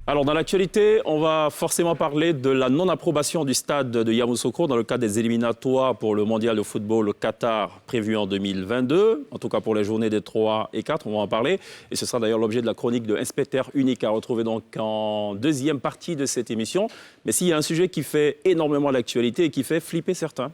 Alors, dans l'actualité, on va forcément parler de la non-approbation du stade de Yamoussoukro dans le cadre des éliminatoires pour le mondial de football au Qatar prévu en 2022. En tout cas, pour les journées des 3 et 4, on va en parler. Et ce sera d'ailleurs l'objet de la chronique de Inspecteur Unique à retrouver donc en deuxième partie de cette émission. Mais s'il y a un sujet qui fait énormément l'actualité et qui fait flipper certains,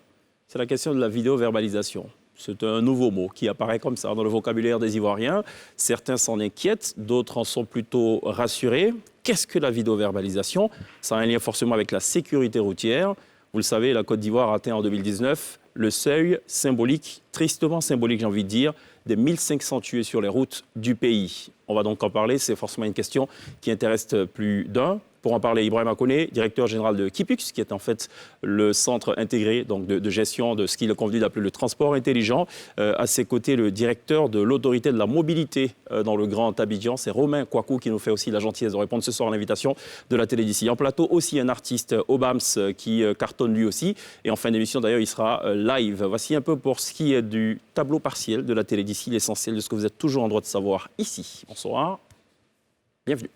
c'est la question de la vidéo-verbalisation. C'est un nouveau mot qui apparaît comme ça dans le vocabulaire des Ivoiriens. Certains s'en inquiètent, d'autres en sont plutôt rassurés. Qu'est-ce que la vidéo-verbalisation? Ça a un lien forcément avec la sécurité routière. Vous le savez, la Côte d'Ivoire a atteint en 2019 le seuil symbolique, tristement symbolique j'ai envie de dire, des 1500 tués sur les routes du pays. On va donc en parler, c'est forcément une question qui intéresse plus d'un. Pour en parler, Ibrahim Akone, directeur général de Kipux, qui est en fait le centre intégré donc de gestion de ce qu'il est convenu d'appeler le transport intelligent. À ses côtés, le directeur de l'autorité de la mobilité dans le Grand Abidjan, c'est Romain Kouakou, qui nous fait aussi la gentillesse de répondre ce soir à l'invitation de la télé d'ici. En plateau, aussi un artiste, Obams, qui cartonne lui aussi. Et en fin d'émission, d'ailleurs, il sera live. Voici un peu pour ce qui est du tableau partiel de la télé d'ici, l'essentiel de ce que vous êtes toujours en droit de savoir ici. Bonsoir, bienvenue.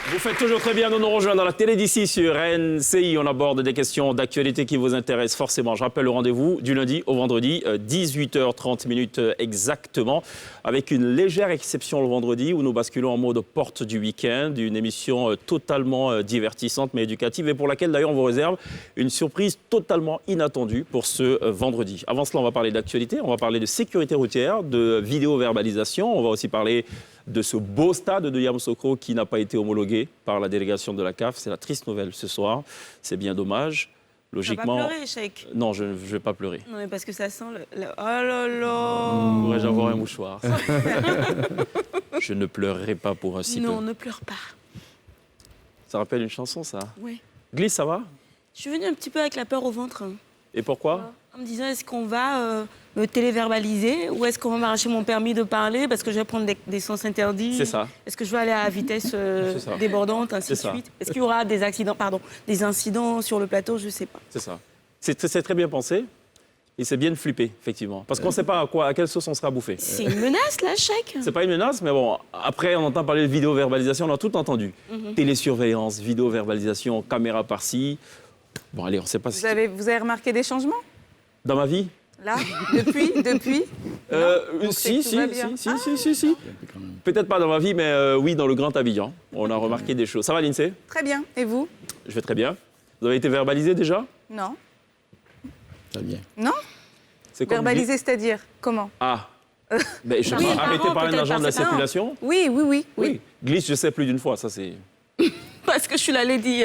Vous faites toujours très bien de nous rejoindre dans la télé d'ici sur NCI. On aborde des questions d'actualité qui vous intéressent forcément. Je rappelle le rendez-vous du lundi au vendredi, 18h30 exactement, avec une légère exception le vendredi où nous basculons en mode porte du week-end, une émission totalement divertissante mais éducative et pour laquelle d'ailleurs on vous réserve une surprise totalement inattendue pour ce vendredi. Avant cela, on va parler d'actualité, on va parler de sécurité routière, de vidéo-verbalisation, on va aussi parler de ce beau stade de Yamoussoukro qui n'a pas été homologué par la délégation de la CAF. C'est la triste nouvelle ce soir. C'est bien dommage. Logiquement... Tu vas pas pleurer, Cheikh? Non, je ne vais pas pleurer. Non, mais parce que ça sent le... Oh là là. Pourrais-je avoir un mouchoir? Je ne pleurerai pas pour un si peu. Non, ne pleure pas. Ça rappelle une chanson, ça? Oui. Glisse, ça va? Je suis venue un petit peu avec la peur au ventre. Et pourquoi? En me disant, est-ce qu'on va me téléverbaliser ou est-ce qu'on va m'arracher mon permis de parler parce que je vais prendre des sens interdits? C'est ça. Est-ce que je vais aller à vitesse débordante, ainsi de suite? Est-ce qu'il y aura des accidents, des incidents sur le plateau? Je ne sais pas. C'est ça. C'est très bien pensé. Et c'est bien de flipper, effectivement. Parce qu'on ne sait pas à quelle sauce on sera bouffé. C'est une menace, là, Cheikh? C'est pas une menace, mais bon, après, on entend parler de vidéo-verbalisation, on a tout entendu. Télésurveillance, vidéo-verbalisation, caméra par-ci. Bon, allez, on ne sait pas si... Vous avez remarqué des changements? Dans ma vie? Là? Depuis? Si. Peut-être pas dans ma vie, mais oui, dans le Grand Abidjan. On a remarqué des choses. Ça va, Lindsay? Très bien. Et vous? Je vais très bien. Vous avez été verbalisé déjà? Non. Très bien. Non? Verbalisé, c'est-à-dire comment? Ah. Ben, je Oui, arrêtez de parler d'un agent de la circulation. Oui. Glisse, je sais plus d'une fois, ça c'est... Parce que je suis la lady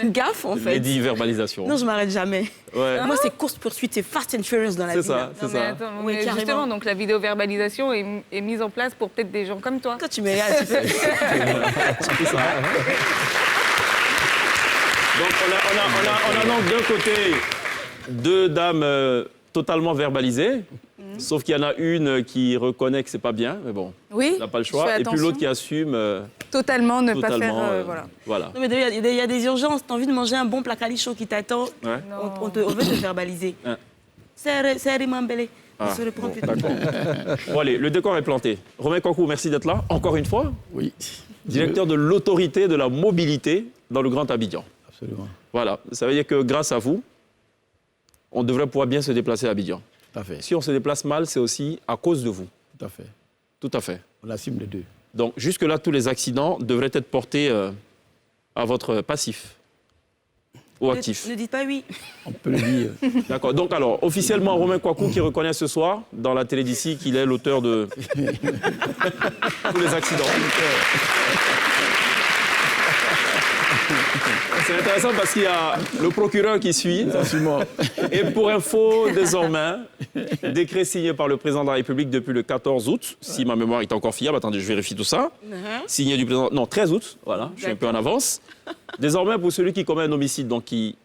gaffe, en fait. Lady verbalisation. Non, je m'arrête jamais. Ouais. Moi, c'est course-poursuite, c'est fast and furious dans la vie. C'est ça, c'est Non, mais ça. attends, Oui, mais carrément. justement, donc la vidéo-verbalisation est mise en place pour peut-être des gens comme toi. Toi, tu m'égares, tu sais. C'est ça. Donc on a donc d'un côté deux dames totalement verbalisées, sauf qu'il y en a une qui reconnaît que c'est pas bien, mais bon, Oui. elle n'a pas le je choix, fais et puis attention. l'autre qui assume Totalement ne pas totalement, faire... voilà. voilà. Non, mais il y a des urgences. T'as envie de manger un bon plat chaud qui t'attend. Ouais. On veut te verbaliser. Hein. C'est Rimambélé. Ah, On se reprend bon, plus tard. d'accord. Bon, allez, le décor est planté. Romain Kouakou, merci d'être là, encore une fois. Oui. Directeur de l'autorité de la mobilité dans le Grand Abidjan. Absolument. Voilà, ça veut dire que grâce à vous, on devrait pouvoir bien se déplacer à Abidjan. Tout à fait. Si on se déplace mal, c'est aussi à cause de vous. Tout à fait. Tout à fait. On assume les deux. Donc, jusque-là, tous les accidents devraient être portés à votre passif ou actif. Ne dites pas oui. On peut le dire. D'accord. Donc, alors, officiellement, Romain Kouakou qui reconnaît ce soir, dans la télé d'ici, qu'il est l'auteur de tous les accidents. C'est intéressant parce qu'il y a le procureur qui suit. Et pour info, désormais, décret signé par le président de la République depuis le 14 août, si ma mémoire est encore fiable, attendez, je vérifie tout ça. Signé du président, non, 13 août, voilà, je suis un peu en avance. Désormais, pour celui qui commet un homicide, donc qui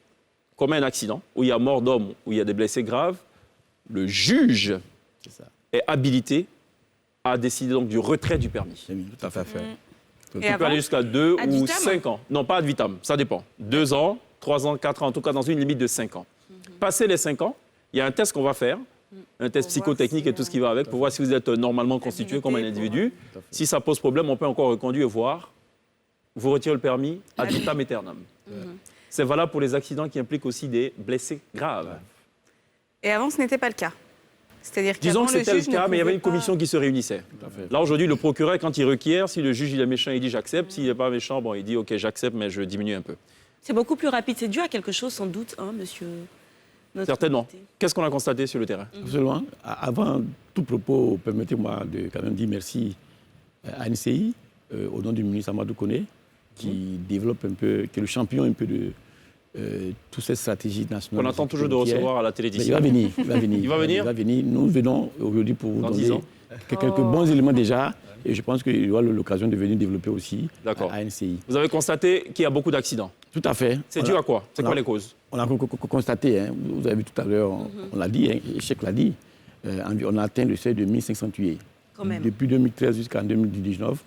commet un accident, où il y a mort d'homme, où il y a des blessés graves, le juge est habilité à décider donc du retrait du permis. Tout à fait. Tu peux aller jusqu'à 2 ad ou vitam 5 ans. Non, pas ad vitam, ça dépend. 2 ans, 3 ans, 4 ans, en tout cas dans une limite de 5 ans. Passé les 5 ans, il y a un test qu'on va faire, un test psychotechnique et tout ce qui va avec, pour voir si vous êtes normalement constitué comme un individu. Si ça pose problème, on peut encore reconduire et voir. Vous retirez le permis ad vitam aeternam. C'est valable pour les accidents qui impliquent aussi des blessés graves. Et avant, ce n'était pas le cas. C'est-à-dire Disons que qu'avant, c'était le juge ne cas, mais il y avait pouvait une commission qui se réunissait. Là, aujourd'hui, le procureur, quand il requiert, si le juge il est méchant, il dit j'accepte. S'il n'est pas méchant, bon, il dit OK, j'accepte, mais je diminue un peu. C'est beaucoup plus rapide. C'est dû à quelque chose, sans doute, hein, monsieur notre Certainement. invité. Qu'est-ce qu'on a constaté sur le terrain? Absolument. Avant tout propos, permettez-moi de quand même dire merci à NCI, au nom du ministre Amadou Koné, qui développe un peu, qui est le champion un peu de toute cette stratégie nationale. On attend toujours de recevoir à la télé Mais d'ici. il va venir. Il va venir. Il va venir? Il va venir. Nous venons aujourd'hui pour vous Dans donner 10 ans. quelques bons éléments déjà. Et je pense qu'il y aura l'occasion de venir développer aussi à NCI. Vous avez constaté qu'il y a beaucoup d'accidents. Tout à fait. C'est dû à quoi? C'est quoi les causes? On a constaté, hein, vous avez vu tout à l'heure, on l'a dit, hein, Cheikh l'a dit, on a atteint le seuil de 1500 tués. Quand même. Depuis 2013 jusqu'en 2019,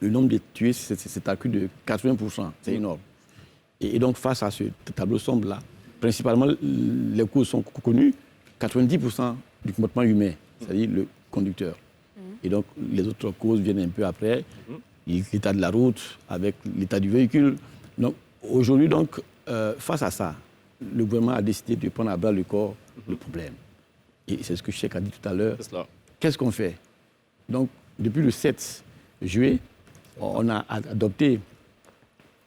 le nombre de tués s'est accru de 80%. C'est énorme. Et donc, face à ce tableau sombre-là, principalement, les causes sont connues, 90% du comportement humain, c'est-à-dire le conducteur. Et donc, les autres causes viennent un peu après, l'état de la route, avec l'état du véhicule. Donc, aujourd'hui, donc, face à ça, le gouvernement a décidé de prendre à bras le corps le problème. Et c'est ce que Cheikh a dit tout à l'heure. Qu'est-ce qu'on fait? Donc, depuis le 7 juillet, on a adopté,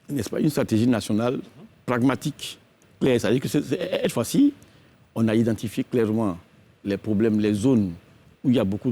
n'est-ce pas, une stratégie nationale pragmatique, claire. C'est-à-dire que cette fois-ci, on a identifié clairement les problèmes, les zones où il y a beaucoup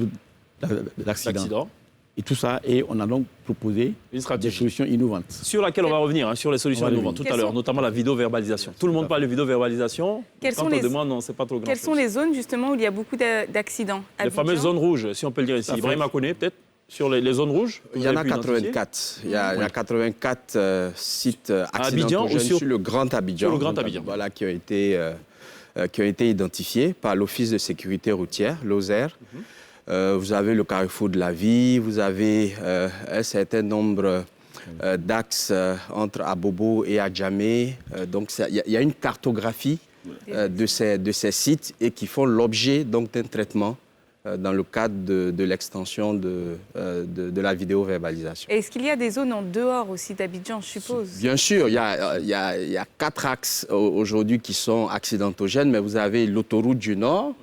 d'accidents. Et tout ça, et on a donc proposé des solutions innovantes. Sur laquelle on va revenir, hein, sur les solutions innovantes tout à l'heure, notamment la vidéo-verbalisation. Tout le monde parle de vidéo-verbalisation. Quand on demande, non, c'est pas trop grand. Quelles sont les zones justement où il y a beaucoup d'accidents? Les fameuses zones rouges, si on peut le dire ici. Ibrahim connaît peut-être sur les zones rouges. Il y en a 84. Il y a 84 sites accidentogènes sur le Grand Abidjan. Sur le Grand Abidjan. Voilà, qui ont été identifiés par l'Office de sécurité routière, l'OSER. Vous avez le carrefour de la Vie, vous avez un certain nombre d'axes entre Abobo et Adjamé. Donc, il y a une cartographie de ces sites et qui font l'objet d'un traitement dans le cadre de l'extension de la vidéo-verbalisation. Est-ce qu'il y a des zones en dehors aussi d'Abidjan, je suppose? Bien sûr, il y a 4 axes aujourd'hui qui sont accidentogènes, mais vous avez l'autoroute du Nord,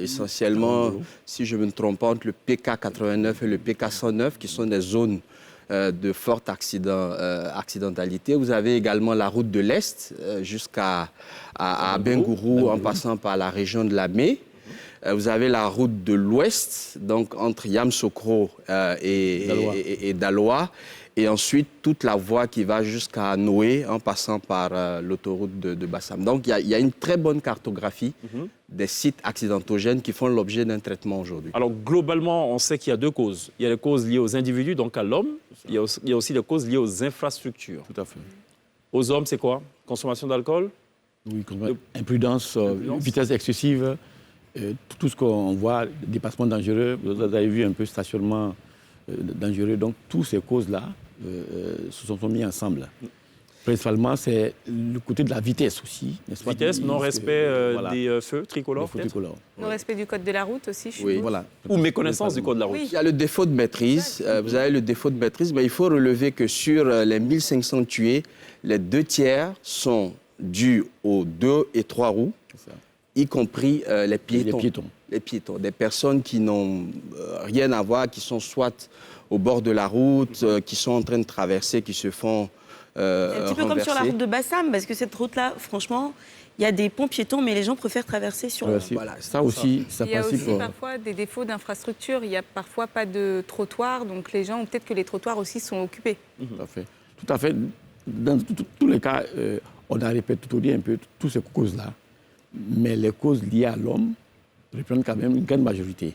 essentiellement, si je ne me trompe pas, entre le PK 89 et le PK 109, qui sont des zones de forte accidentalité. Vous avez également la route de l'Est jusqu'à Bengourou, en passant par la région de Lamé. Vous avez la route de l'Ouest, donc entre Yamoussoukro et Daloa. Et ensuite, toute la voie qui va jusqu'à Noé, en passant par l'autoroute de Bassam. Donc, il y a une très bonne cartographie des sites accidentogènes qui font l'objet d'un traitement aujourd'hui. Alors, globalement, on sait qu'il y a 2 causes. Il y a les causes liées aux individus, donc à l'homme. Il y a aussi les causes liées aux infrastructures. Tout à fait. Aux hommes, c'est quoi? Consommation d'alcool? Oui, imprudence, vitesse excessive. Tout ce qu'on voit, dépassement dangereux, vous avez vu un peu stationnement dangereux. Donc, toutes ces causes-là se sont mis ensemble. Principalement, c'est le côté de la vitesse aussi. Vitesse, non-respect des feux tricolores, peut-être? Non-respect du code de la route aussi, je suppose. Oui, voilà. Ou méconnaissance du code de la route. Oui. Il y a le défaut de maîtrise. Vous avez le défaut de maîtrise, mais il faut relever que sur les 1500 tués, les 2 tiers sont dus aux 2 et 3 roues, y compris les piétons. Les piétons. Des personnes qui n'ont rien à voir, qui sont soit au bord de la route, qui sont en train de traverser, qui se font un petit peu comme sur la route de Bassam, parce que cette route-là, franchement, il y a des ponts piétons, mais les gens préfèrent traverser sur... Voilà, ça aussi, ça Il y a participe... aussi parfois des défauts d'infrastructure. Il n'y a parfois pas de trottoir, donc les gens, peut-être que les trottoirs aussi sont occupés. Tout Tout à fait. Dans tous les cas, on a répertorié un peu toutes ces causes-là. Mais les causes liées à l'homme reprennent quand même une grande majorité.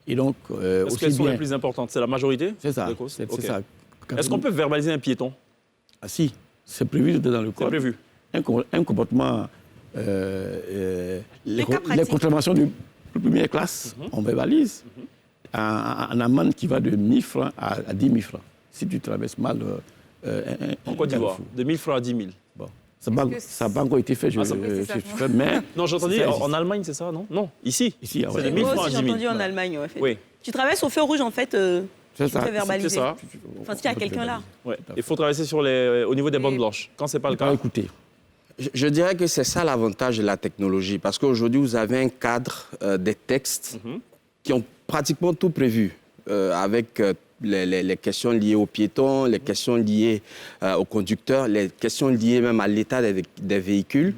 Et donc, est-ce qu'elles sont les plus importantes? C'est la majorité? C'est ça. des causes? C'est Ok. ça. Est-ce qu'on peut verbaliser un piéton? Ah si, c'est prévu dans le code. C'est prévu. Un comportement, les contraventions de première classe, on verbalise. Un amende qui va de 1 000 francs à 10 000 francs. Si tu traverses mal En Côte d'Ivoire, de 1 000 francs à 10 000. Bon. Ça n'a pas encore été fait, mais... Non, j'ai entendu, en Allemagne, c'est ça, non? Non, ici. Ici, c'est de 1 000 Moi francs à aussi, 10 j'ai 000. entendu en Allemagne, en fait. Oui, Tu traverses au feu rouge, en fait, tu ça. peux verbaliser. c'est ça. Enfin, s'il y a quelqu'un là. Ouais. Il faut traverser au niveau des bandes blanches. Quand ce n'est pas le cas, Écoutez, Je dirais que c'est ça l'avantage de la technologie, parce qu'aujourd'hui, vous avez un cadre des textes qui ont pratiquement tout prévu, avec les questions liées aux piétons, les questions liées aux conducteurs, les questions liées même à l'état des véhicules.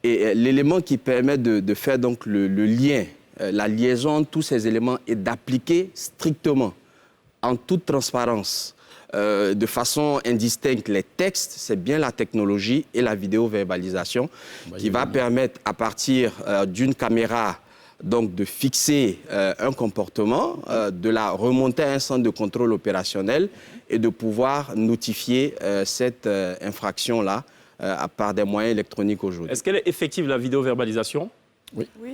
Et l'élément qui permet de faire donc le lien, la liaison entre tous ces éléments et d'appliquer strictement, en toute transparence, de façon indistincte les textes, c'est bien la technologie et la vidéo-verbalisation qui va permettre, à partir d'une caméra, donc de fixer un comportement, de la remonter à un centre de contrôle opérationnel et de pouvoir notifier cette infraction-là par des moyens électroniques aujourd'hui. est-ce qu'elle est effective, la vidéo-verbalisation?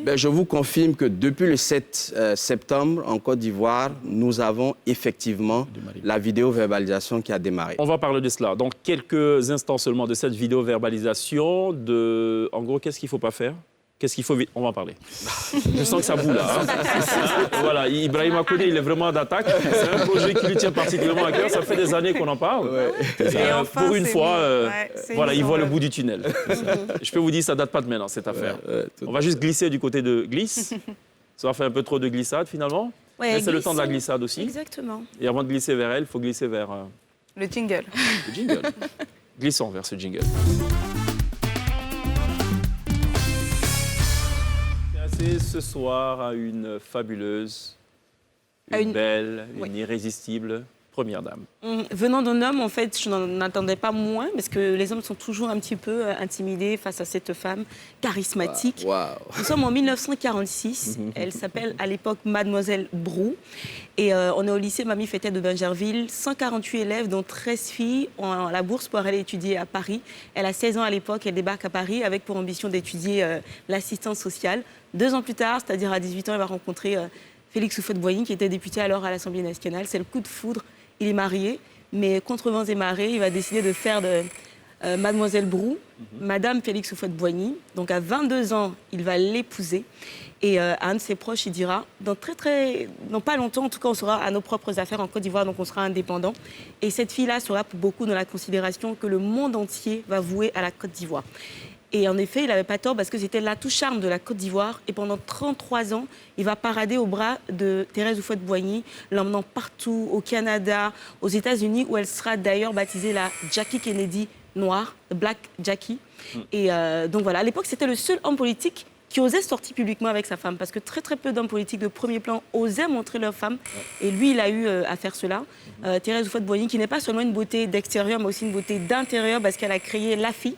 Ben, je vous confirme que depuis le 7 septembre, en Côte d'Ivoire, nous avons effectivement la vidéo-verbalisation qui a démarré. On va parler de cela. Donc, quelques instants seulement de cette vidéo-verbalisation. En gros, qu'est-ce qu'il ne faut pas faire? Qu'est-ce qu'il faut vite? On va en parler. Je sens que ça boue là. Voilà, Ibrahima Koné, il est vraiment d'attaque. C'est un projet qui lui tient particulièrement à cœur. Ça fait des années qu'on en parle. Et enfin, pour une c'est fois, mis. Ouais, c'est voilà, mis il en voit le œuvre. bout du tunnel. Je peux vous dire, ça ne date pas de maintenant, cette affaire. On va juste glisser du côté de glisse. Ça va faire un peu trop de glissade finalement. Ouais, Mais c'est le temps de la glisser. glissade aussi. Exactement. Et avant de glisser vers elle, il faut glisser vers Le jingle. le jingle. Glissons vers ce jingle. Ce soir à une fabuleuse, une belle, une irrésistible première dame. Venant d'un homme, en fait, je n'en attendais pas moins, parce que les hommes sont toujours un petit peu intimidés face à cette femme charismatique. Waouh. Nous sommes en 1946. Elle s'appelle à l'époque Mademoiselle Brou. Et on est au lycée Mamie Fétet de Bingerville. 148 élèves, dont 13 filles, ont la bourse pour aller étudier à Paris. Elle a 16 ans à l'époque. Elle débarque à Paris avec pour ambition d'étudier l'assistance sociale. 2 ans plus tard, c'est-à-dire à 18 ans, elle va rencontrer Félix Houphouët-Boigny, qui était député alors à l'Assemblée nationale. C'est le coup de foudre. Il est marié, mais contre vents et marées, il va décider de faire de Mademoiselle Brou, Madame Félix Houphouët-Boigny. Donc à 22 ans, il va l'épouser. Et à un de ses proches, il dira, dans pas longtemps, en tout cas, on sera à nos propres affaires en Côte d'Ivoire, donc on sera indépendant. Et cette fille-là sera pour beaucoup dans la considération que le monde entier va vouer à la Côte d'Ivoire. Et en effet, il n'avait pas tort parce que c'était l'atout charme de la Côte d'Ivoire. Et pendant 33 ans, il va parader au bras de Thérèse Houphouët-Boigny, l'emmenant partout, au Canada, aux États-Unis, où elle sera d'ailleurs baptisée la Jackie Kennedy noire, Black Jackie. Et donc voilà, à l'époque, c'était le seul homme politique qui osait sortir publiquement avec sa femme, parce que très très peu d'hommes politiques de premier plan osaient montrer leur femme, et lui il a eu à faire cela. Thérèse Houphouët-Boigny, qui n'est pas seulement une beauté d'extérieur, mais aussi une beauté d'intérieur, parce qu'elle a créé l'AFI,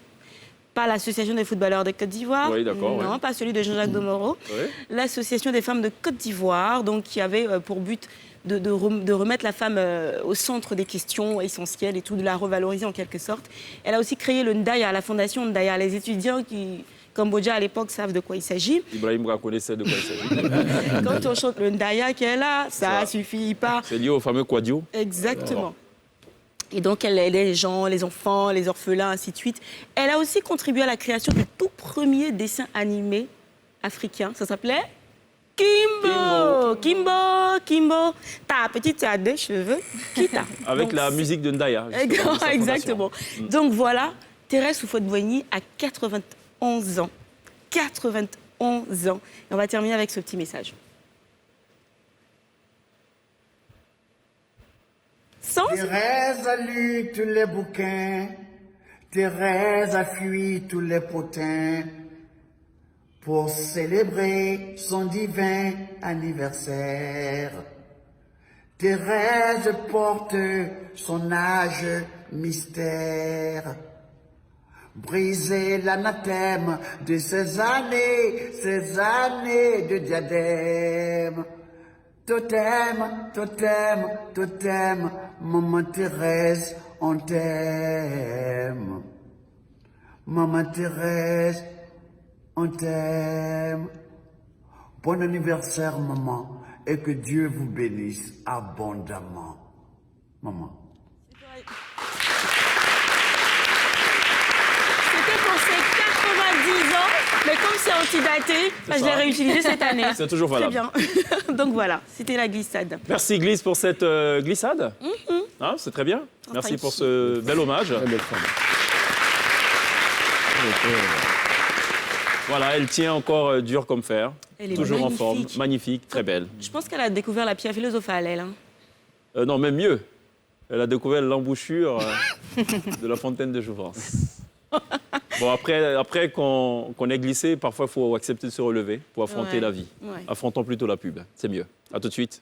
pas l'association des footballeurs de Côte d'Ivoire, Oui, d'accord, non, oui. pas celui de Jean-Jacques Domoro, Oui. l'association des femmes de Côte d'Ivoire, donc qui avait pour but de remettre la femme au centre des questions essentielles et tout, de la revaloriser en quelque sorte. Elle a aussi créé le Ndaya, la fondation Ndaya. Les étudiants qui Cambodgia à l'époque savent de quoi il s'agit. Ibrahim Bra connaissait de quoi il s'agit. Quand on chante le Ndaya qui est là, ça suffit pas. C'est lié au fameux Quadio. Exactement. Et donc, elle aidait les gens, les enfants, les orphelins, ainsi de suite. Elle a aussi contribué à la création du tout premier dessin animé africain. Ça s'appelait Kimbo. Kimbo, Kimbo. Ta petite a des cheveux. Kita. Avec Donc, la musique de Ndaya. justement, de sa Exactement. fondation. Donc voilà, Thérèse Houphouët-Boigny a 91 ans. 91 ans. Et on va terminer avec ce petit message. Sans Thérèse a lu tous les bouquins, Thérèse a fui tous les potins pour célébrer son divin anniversaire. Thérèse porte son âge mystère. Briser l'anathème de ces années de diadème. Totem, totem, totem, maman Thérèse, on t'aime. Maman Thérèse, on t'aime. Bon anniversaire, maman, et que Dieu vous bénisse abondamment. Maman. C'était pour ses 90 ans, mais comme c'est antidaté, je l'ai réutilisé cette année. C'est toujours valable. Très bien. Donc voilà, c'était la glissade. Merci Glisse pour cette glissade. Ah, c'est très bien. Merci pour ce bel hommage. Très belle femme. Voilà, elle tient encore dur comme fer. Elle est Toujours magnifique. en forme, magnifique, très belle. Je pense qu'elle a découvert la pierre philosophale, elle. Hein. Non, même mieux. Elle a découvert l'embouchure de la fontaine de Jouvence. Bon, après qu'on ait glissé, parfois, il faut accepter de se relever pour affronter Ouais. la vie. Ouais. Affrontons plutôt la pub. C'est mieux. À tout de suite.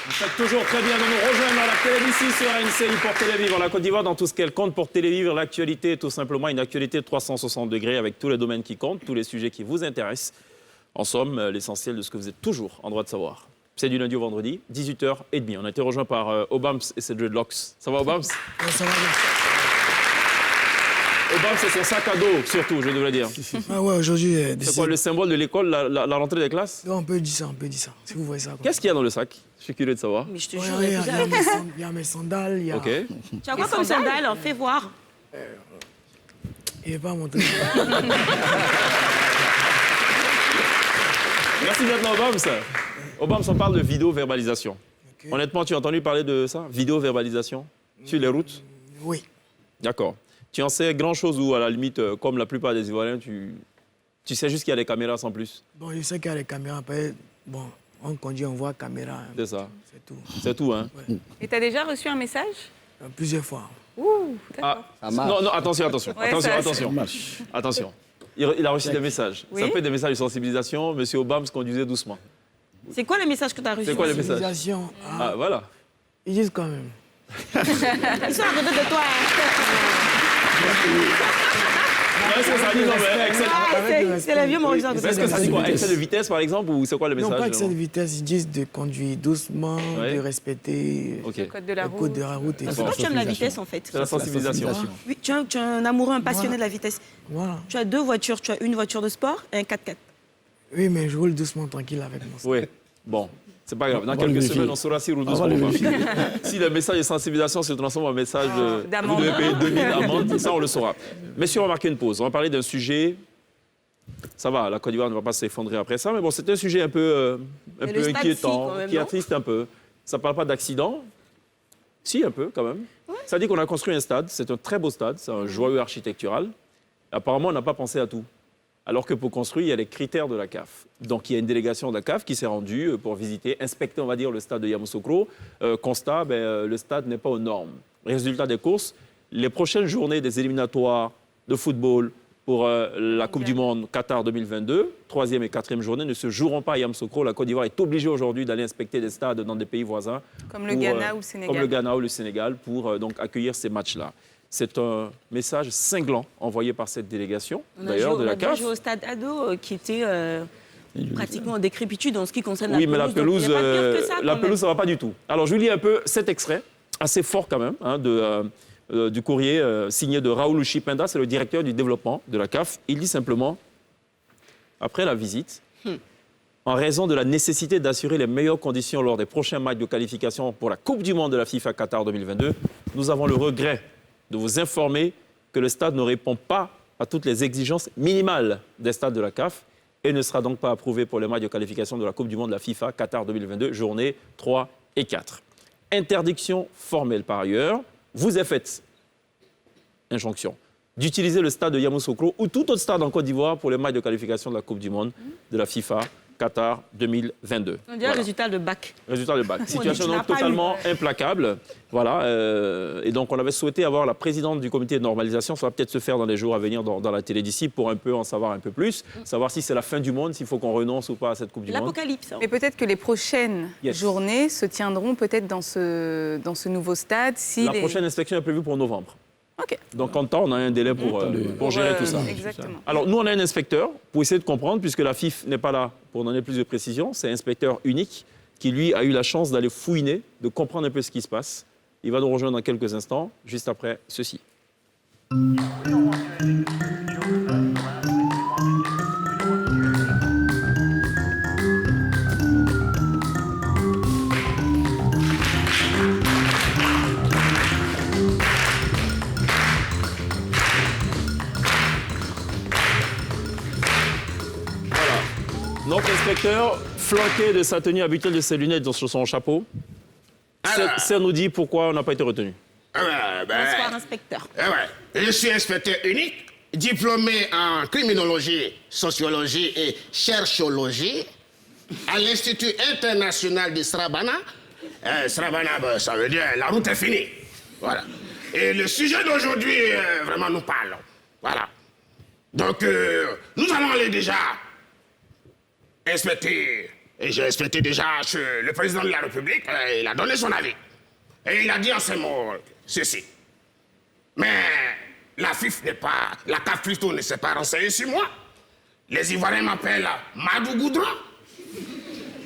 Vous faites toujours très bien de nous rejoindre dans la télévision sur RNCI pour Télévivre la Côte d'Ivoire dans tout ce qu'elle compte pour Télévivre. L'actualité est tout simplement une actualité de 360 degrés avec tous les domaines qui comptent, tous les sujets qui vous intéressent. En somme, l'essentiel de ce que vous êtes toujours en droit de savoir. C'est du lundi au vendredi, 18h30. On a été rejoint par Obams et ses dreadlocks. Ça va, Obams? Ça va bien. Obams, c'est son sac à dos, surtout, je devrais dire. Ah ouais, aujourd'hui, C'est quoi le symbole de l'école, la rentrée des classes? on peut dire ça, si vous voyez ça. Quoi. Qu'est-ce qu'il y a dans le sac? Je suis curieux de savoir. Mais je te Ouais, jure, il y, il y a a plusieurs- il y a mes sandales, il y a... Ok. Tu as quoi comme sandales? Fais voir. Il n'est pas montré. Merci d'être là, Obams. Obams, on parle de vidéo-verbalisation. Ok. Honnêtement, tu as entendu parler de ça? Vidéo-verbalisation sur les routes? Oui. D'accord. Tu en sais grand-chose ou, à la limite, comme la plupart des Ivoiriens, tu sais juste qu'il y a des caméras sans plus? Bon, je sais qu'il y a les caméras. Après, bon, on conduit, on voit caméra. Hein. C'est ça. C'est tout. C'est tout, hein? Et tu as déjà reçu un message? Plusieurs fois. Ouh, d'accord. Ah, non, non, attention. Ouais, attention, ça- attention. Attention. Il a reçu des messages. Oui. Ça peut être des messages de sensibilisation. Monsieur Obams conduisait doucement. C'est quoi le message que tu as reçu? C'est quoi le message? Civilisation. Ah, voilà. Ils disent quand même. Ils sont à côté de toi. Est-ce que ça dit, non, mais excès- C'est le vieux Maurice. mais est-ce que ça dit quoi? Excès de vitesse, par exemple, ou c'est quoi le message? Non, pas excès de vitesse. Ils disent de conduire doucement, Ouais. de respecter Ok. Le code de la le route. code de la route. Et tout. Pourquoi tu aimes la vitesse, en fait? C'est la sensibilisation. Oui, tu es un amoureux, un passionné Voilà. de la vitesse. Voilà. Tu as deux voitures. Tu as une voiture de sport et un 4x4. Oui, mais je roule doucement, tranquille avec moi. Oui. Bon, c'est pas grave. Dans va quelques vérifier. semaines, on saura si roule On va doucement le ou pas. vérifier. Si le message de sensibilisation se transforme en message de d'amende. vous devez payer 2000 amendes, ça, on le saura. Messieurs, on va marquer une pause. On va parler d'un sujet. Ça va, la Côte d'Ivoire ne va pas s'effondrer après ça, mais bon, c'est un sujet un peu Mais le stade, si, inquiétant, quand même, qui non? attriste un peu. Ça ne parle pas d'accident. Si, un peu, quand même. Ça dit qu'on a construit un stade. C'est un très beau stade. C'est un joyeux architectural. Apparemment, on n'a pas pensé à tout. Alors que pour construire, il y a les critères de la CAF. Donc, il y a une délégation de la CAF qui s'est rendue pour visiter, inspecter, on va dire, le stade de Yamoussoukro. Constat, le stade n'est pas aux normes. Résultat des courses, les prochaines journées des éliminatoires de football pour la Coupe du Monde Qatar 2022, 3e et 4e journée, ne se joueront pas à Yamoussoukro. La Côte d'Ivoire est obligée aujourd'hui d'aller inspecter des stades dans des pays voisins. Comme le pour, Ghana ou le Sénégal. Comme le Ghana ou le Sénégal, pour donc accueillir ces matchs-là. C'est un message cinglant envoyé par cette délégation, d'ailleurs, de la CAF. joué au stade Ado qui était pratiquement en décrépitude en ce qui concerne Oui, la mais la pelouse. pelouse, Donc, il y a pas pire que ça, la quand pelouse, ça va pas du tout. Alors, je vous lis un peu cet extrait, assez fort quand même, hein, du courrier signé de Raoul Chipenda, c'est le directeur du développement de la CAF. Il dit simplement, après la visite, en raison de la nécessité d'assurer les meilleures conditions lors des prochains matchs de qualification pour la Coupe du Monde de la FIFA Qatar 2022, nous avons le regret de vous informer que le stade ne répond pas à toutes les exigences minimales des stades de la CAF et ne sera donc pas approuvé pour les matchs de qualification de la Coupe du Monde de la FIFA Qatar 2022, journées 3 et 4. Interdiction formelle par ailleurs, vous est faite injonction d'utiliser le stade de Yamoussoukro ou tout autre stade en Côte d'Ivoire pour les matchs de qualification de la Coupe du Monde de la FIFA Qatar 2022. On dirait résultat de bac. Résultat de bac. Situation tu n'as donc pas totalement implacable. Voilà. Et donc, on avait souhaité avoir la présidente du comité de normalisation. Ça va peut-être se faire dans les jours à venir dans la télé d'ici pour un peu en savoir un peu plus. Savoir si c'est la fin du monde, s'il faut qu'on renonce ou pas à cette Coupe du Monde. L'apocalypse. Mais peut-être que les prochaines Yes. journées se tiendront peut-être dans ce nouveau stade. Si La prochaine inspection est prévue pour novembre. OK. Donc, en temps, on a un délai pour gérer tout ça. Exactement. Alors, nous, on a un inspecteur pour essayer de comprendre, puisque la FIF n'est pas là pour donner plus de précision. C'est un inspecteur unique qui, lui, a eu la chance d'aller fouiner, de comprendre un peu ce qui se passe. Il va nous rejoindre dans quelques instants, juste après ceci. Notre inspecteur, flanqué de sa tenue habituelle, de ses lunettes sur son chapeau, ça nous dit pourquoi on n'a pas été retenu. Bonsoir, inspecteur. Je suis inspecteur unique, diplômé en criminologie, sociologie et cherchologie à l'Institut international de Srabana. Srabana, ça veut dire la route est finie. Voilà. Et le sujet d'aujourd'hui, vraiment, nous parle. Voilà. Donc, nous allons aller déjà inspecter. Et j'ai inspecté déjà chez le président de la République. Il a donné son avis. Et il a dit en ces mots ceci. Mais la FIF n'est pas... La CAF plutôt ne s'est pas renseignée sur moi. Les Ivoiriens m'appellent Madou Goudron.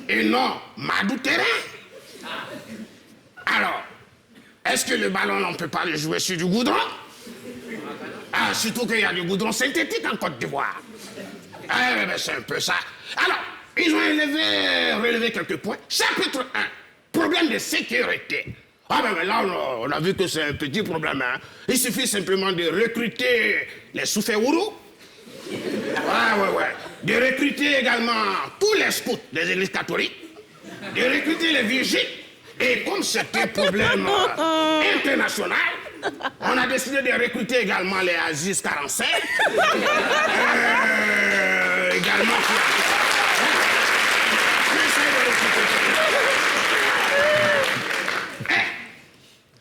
Et non Madou Terrain. Alors, est-ce que le ballon, on ne peut pas le jouer sur du goudron? Surtout qu'il y a du goudron synthétique en Côte d'Ivoire. C'est un peu ça. Alors, ils ont relevé quelques points. Chapitre 1, problème de sécurité. Mais là, on a vu que c'est un petit problème. Hein. Il suffit simplement de recruter les souféourous. De recruter également tous les scouts des églises catholiques. De recruter les vigiles. Et comme c'est un problème international, on a décidé de recruter également les Aziz 45. Également...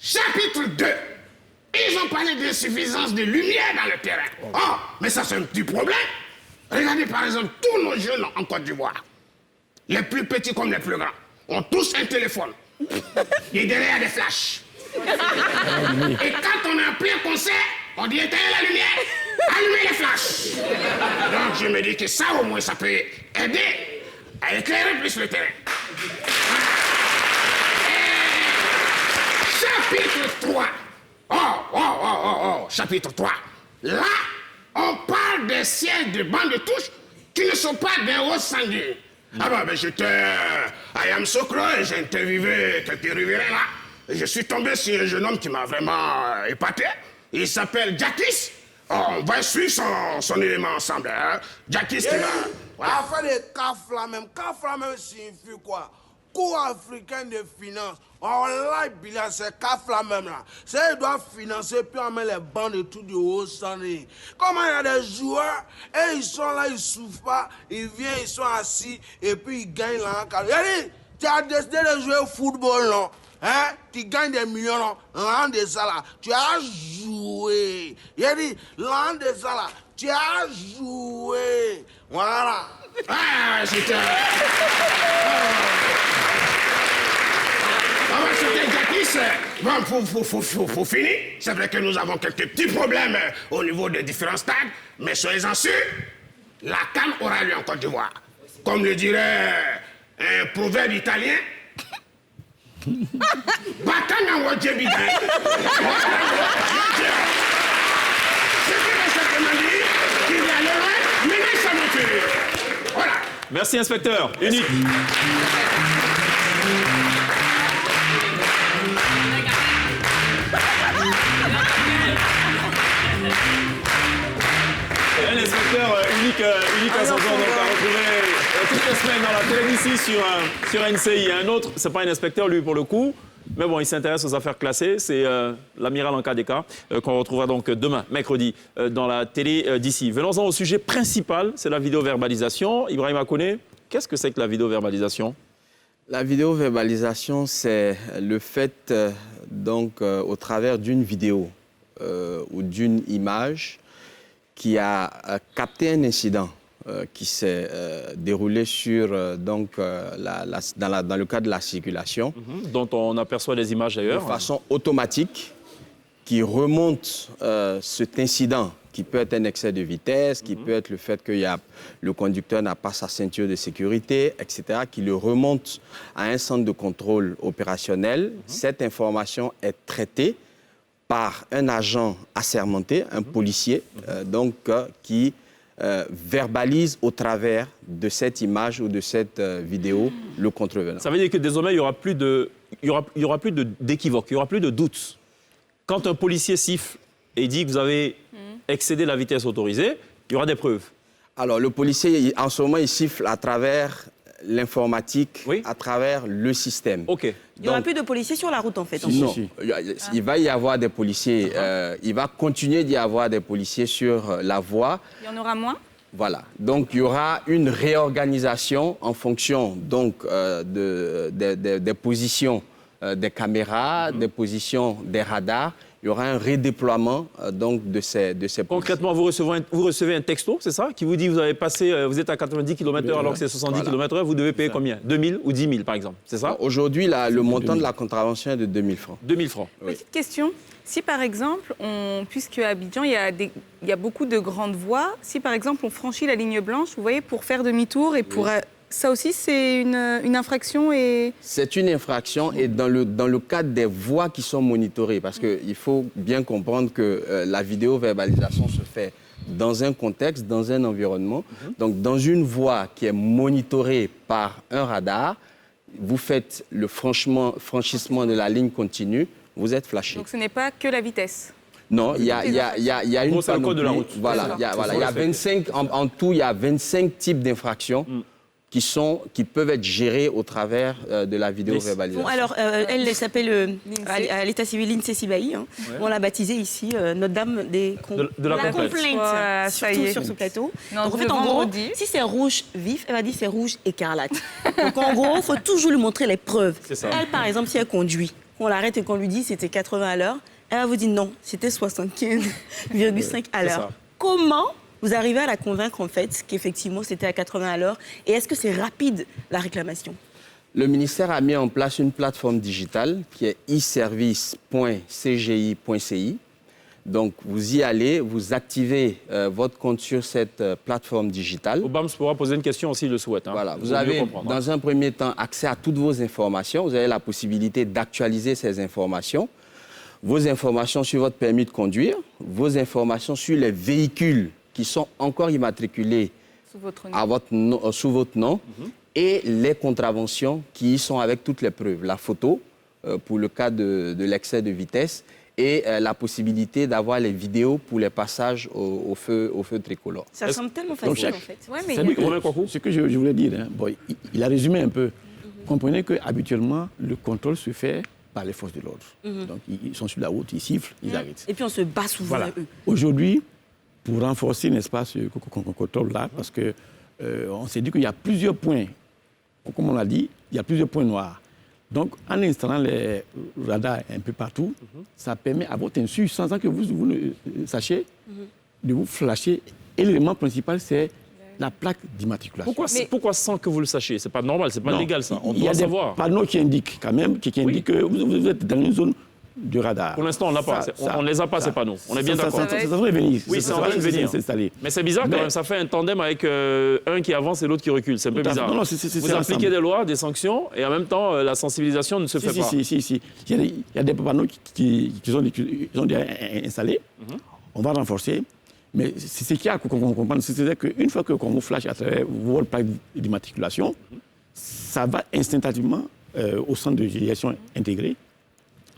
Chapitre 2. Ils ont parlé d'insuffisance de lumière dans le terrain. Mais ça, c'est un petit problème. Regardez par exemple tous nos jeunes en Côte d'Ivoire. Les plus petits comme les plus grands ont tous un téléphone. Et derrière, il y a des flashs. Et quand on est en plein concert, on dit éteindre la lumière, allumez les flashs. Donc je me dis que ça au moins, ça peut aider à éclairer plus le terrain. Chapitre 3. Chapitre 3. Là, on parle des sièges de bancs de touche qui ne sont pas des hauts sanguins. J'étais à Yamoussoukro et j'ai interviewé quelques riverains là. Et je suis tombé sur un jeune homme qui m'a vraiment épaté. Il s'appelle Jackie. On va suivre son élément ensemble. Hein. Jackie qui va... Afin de CAF là même signifie quoi? Cours africain de finances. On l'a bilan, c'est CAF là même là. C'est ils doivent financer puis on met les bancs de tout du haut sanguin. Comment il y a des joueurs et ils sont là, ils souffrent pas, ils viennent, ils sont assis et puis ils gagnent là. Tu as décidé de jouer au football non? Hein? Tu gagnes des millions non? L'an de ça là, tu as joué. Il a dit, l'an de ça là, tu as joué. Voilà. C'était... C'était Jackie. Bon, faut finir. C'est vrai que nous avons quelques petits problèmes au niveau des différents stades, mais soyez-en sûrs, la CAN aura lieu en Côte d'Ivoire. Comme le dirait un proverbe italien, Bakana Wadjebi. Ce qui veut simplement dire qu'il y a l'heure, mais sa monture. Voilà. Merci, inspecteur. Unique. Un inspecteur unique à son genre, donc à retrouver toutes les semaines dans la télé d'ici sur NCI. Un autre, c'est pas un inspecteur lui pour le coup, mais bon, il s'intéresse aux affaires classées. C'est l'amiral en cas des cas qu'on retrouvera donc demain, mercredi, dans la télé d'ici. Venons-en au sujet principal, c'est la vidéo-verbalisation. Ibrahim Akone, qu'est-ce que c'est que la vidéo-verbalisation? La vidéo-verbalisation, c'est le fait, au travers d'une vidéo ou d'une image qui a capté un incident qui s'est déroulé sur, dans le cadre de la circulation. Dont on aperçoit les images d'ailleurs. De façon automatique, qui remonte cet incident, qui peut être un excès de vitesse, qui peut être le fait que le conducteur n'a pas sa ceinture de sécurité, etc., qui le remonte à un centre de contrôle opérationnel. Cette information est traitée par un agent assermenté, un policier, qui verbalise au travers de cette image ou de cette vidéo le contrevenant. Ça veut dire que désormais, il n'y aura plus d'équivoque, il n'y aura plus de doute. Quand un policier siffle et dit que vous avez excédé la vitesse autorisée, il y aura des preuves. Alors, le policier, en ce moment, il siffle à travers l'informatique, à travers le système. OK. Il n'y aura plus de policiers sur la route, en fait. Non, il va y avoir des policiers. Il va continuer d'y avoir des policiers sur la voie. Il y en aura moins? Voilà. Donc, il y aura une réorganisation en fonction des positions des caméras, des positions des radars. Il y aura un redéploiement de ces Concrètement, vous recevez un texto, c'est ça, qui vous dit vous avez passé, vous êtes à 90 km/h alors que c'est 70 km/h, vous devez payer combien? 2 000 ou 10 000 par exemple, c'est ça? Aujourd'hui, le montant de la contravention est de 2 000 francs. 2 000 francs. Oui. Petite question. Si par exemple, puisque à Abidjan, il y a beaucoup de grandes voies, si par exemple on franchit la ligne blanche, vous voyez, pour faire demi-tour et pour... Ça aussi, c'est une infraction et... C'est une infraction et dans le cadre des voies qui sont monitorées, parce qu'il faut bien comprendre que la vidéo-verbalisation se fait dans un contexte, dans un environnement. Donc, dans une voie qui est monitorée par un radar, vous faites le franchissement de la ligne continue, vous êtes flashé. Donc, ce n'est pas que la vitesse? Non, il y a une code de la route. Voilà, il y a 25, en tout, il y a 25 types d'infractions qui peuvent être gérées au travers de la vidéo-verbalisation. Bon, alors, elle s'appelle à l'état civil Lindsay Sibaï. On l'a baptisée ici Notre-Dame de la complainte, surtout sur ce plateau. Non, donc, en fait, en gros, si c'est rouge vif, elle va dire c'est rouge écarlate. Donc, en gros, il faut toujours lui montrer les preuves. Elle, par exemple, si elle conduit, on l'arrête et qu'on lui dit c'était 80 à l'heure, elle va vous dire non, c'était 75,5 à l'heure. Comment vous arrivez à la convaincre, en fait, qu'effectivement, c'était à 80 à l'heure? Et est-ce que c'est rapide, la réclamation? Le ministère a mis en place une plateforme digitale qui est e-service.cgi.ci. Donc, vous y allez, vous activez votre compte sur cette plateforme digitale. Obama pourra poser une question aussi, le souhaite. Voilà, vous avez, dans un premier temps, accès à toutes vos informations. Vous avez la possibilité d'actualiser ces informations. Vos informations sur votre permis de conduire, vos informations sur les véhicules qui sont encore immatriculés sous votre nom, et les contraventions qui y sont avec toutes les preuves. La photo, pour le cas de l'excès de vitesse, et la possibilité d'avoir les vidéos pour les passages au feu tricolore. Ça semble tellement facile, en fait. Ouais, mais ce que je voulais dire, il a résumé un peu. Comprenez qu'habituellement, le contrôle se fait par les forces de l'ordre. Donc, ils sont sur la route, ils sifflent, ils arrêtent. Et puis, on se bat souvent à eux. Aujourd'hui, pour renforcer, n'est-ce pas, ce contrôle-là, parce qu'on s'est dit qu'il y a plusieurs points, comme on l'a dit, il y a plusieurs points noirs. Donc, en installant les radars un peu partout, ça permet à votre insu, sans que vous ne sachiez, de vous flasher. Et l'élément principal, c'est la plaque d'immatriculation. Pourquoi sans que vous le sachiez? C'est pas normal, c'est pas légal, ça. On doit savoir. Il y a des panneaux qui indiquent quand même, qui indiquent que vous êtes dans une zone de radar. Pour l'instant, on n'a pas. On ne les a pas, ces panneaux. On est bien d'accord. Ça devrait venir. Oui, ça va venir. Mais c'est bizarre quand même. Ça fait un tandem avec un qui avance et l'autre qui recule. C'est un peu bizarre. Vous appliquez des lois, des sanctions, et en même temps, la sensibilisation ne se fait pas. Si. Il y a des panneaux qui sont déjà installés. On va renforcer. Mais c'est ce qu'il y a qu'on comprend, c'est-à-dire qu'une fois qu'on vous flash à travers votre plaque d'immatriculation, ça va instinctivement au centre de gestion intégré.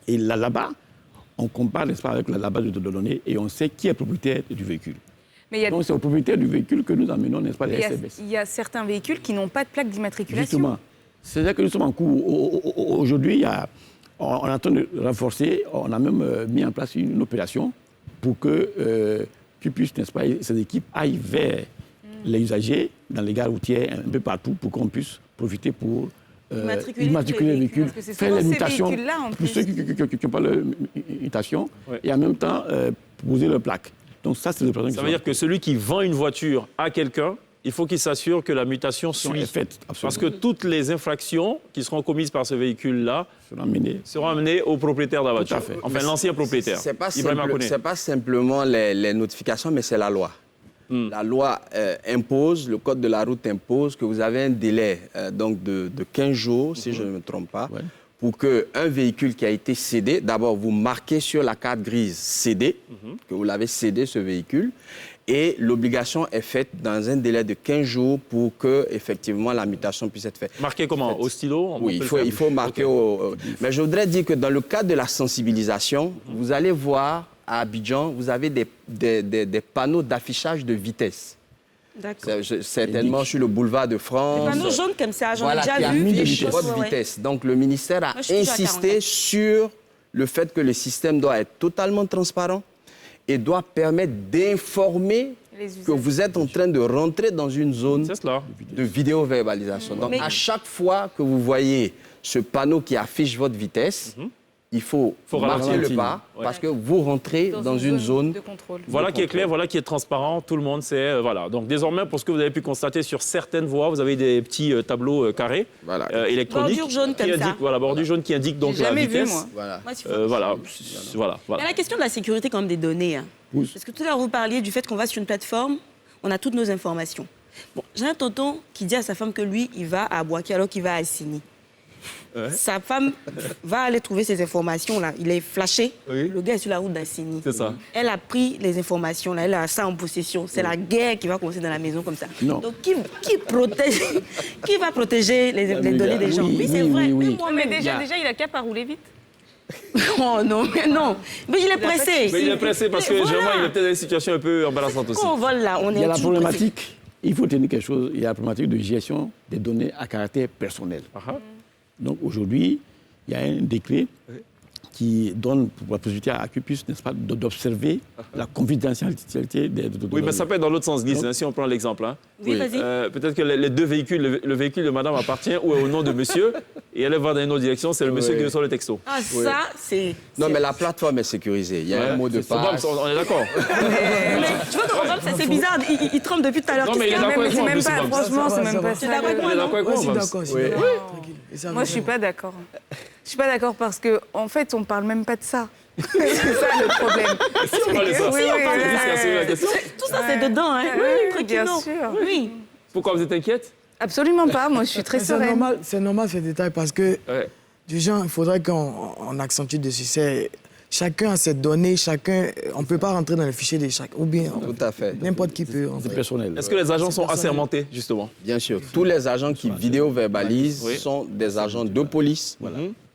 Et là-bas, on compare, n'est-ce pas, avec la base de données et on sait qui est propriétaire du véhicule. Mais donc c'est au propriétaire du véhicule que nous amenons, n'est-ce pas, les SMS. Il y a certains véhicules qui n'ont pas de plaque d'immatriculation. Justement. C'est-à-dire que nous sommes en cours. Aujourd'hui, on est en train de renforcer, on a même mis en place une opération pour que puisse, n'est-ce pas, ces équipes aillent vers les usagers dans les gares routières, un peu partout, pour qu'on puisse profiter pour immatriculer les véhicules, faire les mutations pour ceux qui n'ont pas leur mutation, et en même temps poser leur plaque. Donc ça, c'est l'opération. Ça veut dire que celui qui vend une voiture à quelqu'un, il faut qu'il s'assure que la mutation suit. Faite, parce que toutes les infractions qui seront commises par ce véhicule-là seront amenées au propriétaire de la voiture. Enfin, l'ancien propriétaire. Ce n'est pas simplement les notifications, mais c'est la loi. La loi impose, le code de la route impose que vous avez un délai donc de 15 jours, si je ne me trompe pas, pour qu'un véhicule qui a été cédé, d'abord vous marquez sur la carte grise cédé, que vous l'avez cédé ce véhicule, et l'obligation est faite dans un délai de 15 jours pour que, effectivement, la mutation puisse être faite. Marqué comment? Au stylo? Oui, il faut marquer Mais je voudrais dire que dans le cadre de la sensibilisation, vous allez voir à Abidjan, vous avez des panneaux d'affichage de vitesse. D'accord. Certainement sur le boulevard de France. Des panneaux jaunes comme ça, j'en ai déjà qui vu. affichent votre vitesse. Donc le ministère a insisté sur le fait que le système doit être totalement transparent et doit permettre d'informer que vous êtes en train de rentrer dans une zone de vidéo-verbalisation. Donc à chaque fois que vous voyez ce panneau qui affiche votre vitesse, il faut marquer le pas parce que vous rentrez dans une zone de contrôle. Voilà qui est clair, voilà qui est transparent, tout le monde sait. Voilà. Donc désormais, pour ce que vous avez pu constater sur certaines voies, vous avez des petits tableaux carrés électroniques. Bordure jaune comme ça. Voilà, bordure jaune qui indique donc la vitesse. Vu, moi. Voilà. Il y a la question de la sécurité quand même des données. Hein. Oui. Parce que tout à l'heure, vous parliez du fait qu'on va sur une plateforme, on a toutes nos informations. Bon, j'ai un tonton qui dit à sa femme que lui, il va à Boaké alors qu'il va à Assini. Sa femme va aller trouver ces informations-là. Il est flashé. Le gars est sur la route d'Assini. C'est ça. Elle a pris les informations-là. Elle a ça en possession. C'est la guerre qui va commencer dans la maison comme ça. Non. Donc, qui va protéger les données des gens? Oui, c'est vrai. Mais déjà, il a qu'à pas rouler vite. Oh non, mais non. Mais il est pressé. Mais il est pressé parce que généralement, il est peut-être dans une situation un peu embarrassante aussi. Quand on vole là, on est il y a la problématique, il faut tenir quelque chose, il y a la problématique de gestion des données à caractère personnel. Donc aujourd'hui, il y a un décret qui donne la possibilité à Acupus, n'est-ce pas, d'observer la confidentialité des données. Oui, mais ça peut être dans l'autre sens, Guy, si on prend l'exemple. Hein. Oui, vas-y. Peut-être que les deux véhicules, le véhicule de madame appartient ou est au nom de monsieur, et elle va dans une autre direction, c'est le monsieur qui reçoit le texto. Ah, ça, c'est... Non, mais la plateforme est sécurisée. Il y a un mot de passe. On est d'accord. Mais tu vois comment c'est bizarre, il trempe depuis tout à l'heure. Non, mais il est d'accord avec moi. Franchement, c'est même pas ça. Tu es d'accord avec moi, non? Moi, je suis d'accord. Moi, je suis pas d'accord. Je suis pas d'accord parce que en fait, on parle même pas de ça. C'est ça le problème. Si on parle de ça, tout ça, c'est dedans, hein. Oui, bien sûr. Oui. Pourquoi vous êtes inquiète? Absolument pas. Moi, je suis très sereine. C'est normal ces détails parce que du genre, il faudrait qu'on accentue dessus. Chacun a ses données, on ne peut pas rentrer dans le fichier de chacun. Ou bien, tout à fait. N'importe qui peut. C'est personnel. Est-ce que les agents sont assermentés, justement? Bien sûr. Tous les agents qui vidéo-verbalisent sont des agents de police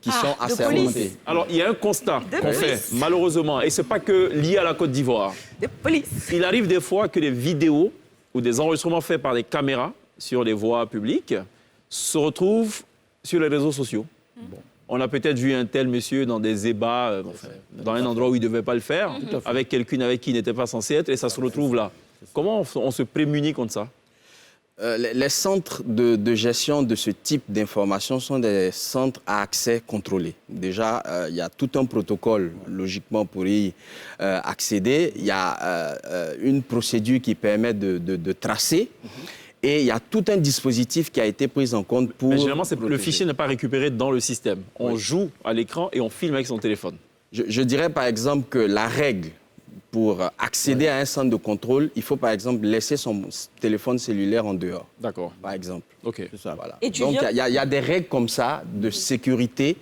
qui sont assermentés. Alors, il y a un constat qu'on fait, malheureusement, et ce n'est pas que lié à la Côte d'Ivoire. De police. Il arrive des fois que des vidéos ou des enregistrements faits par des caméras sur les voies publiques se retrouvent sur les réseaux sociaux. On a peut-être vu un tel monsieur dans des ébats, dans un endroit où il ne devait pas le faire, avec quelqu'un avec qui il n'était pas censé être, et ça se retrouve là. Comment on se prémunit contre ça? Les centres de gestion de ce type d'information sont des centres à accès contrôlé. Déjà, il y a tout un protocole, logiquement, pour y accéder. Il y a une procédure qui permet de tracer. Et il y a tout un dispositif qui a été pris en compte pour... Mais généralement, le fichier n'est pas récupéré dans le système. On joue à l'écran et on filme avec son téléphone. Je dirais, par exemple, que la règle pour accéder à un centre de contrôle, il faut, par exemple, laisser son téléphone cellulaire en dehors. D'accord. Par exemple. OK. C'est ça, voilà. Donc, il y a des règles comme ça de sécurité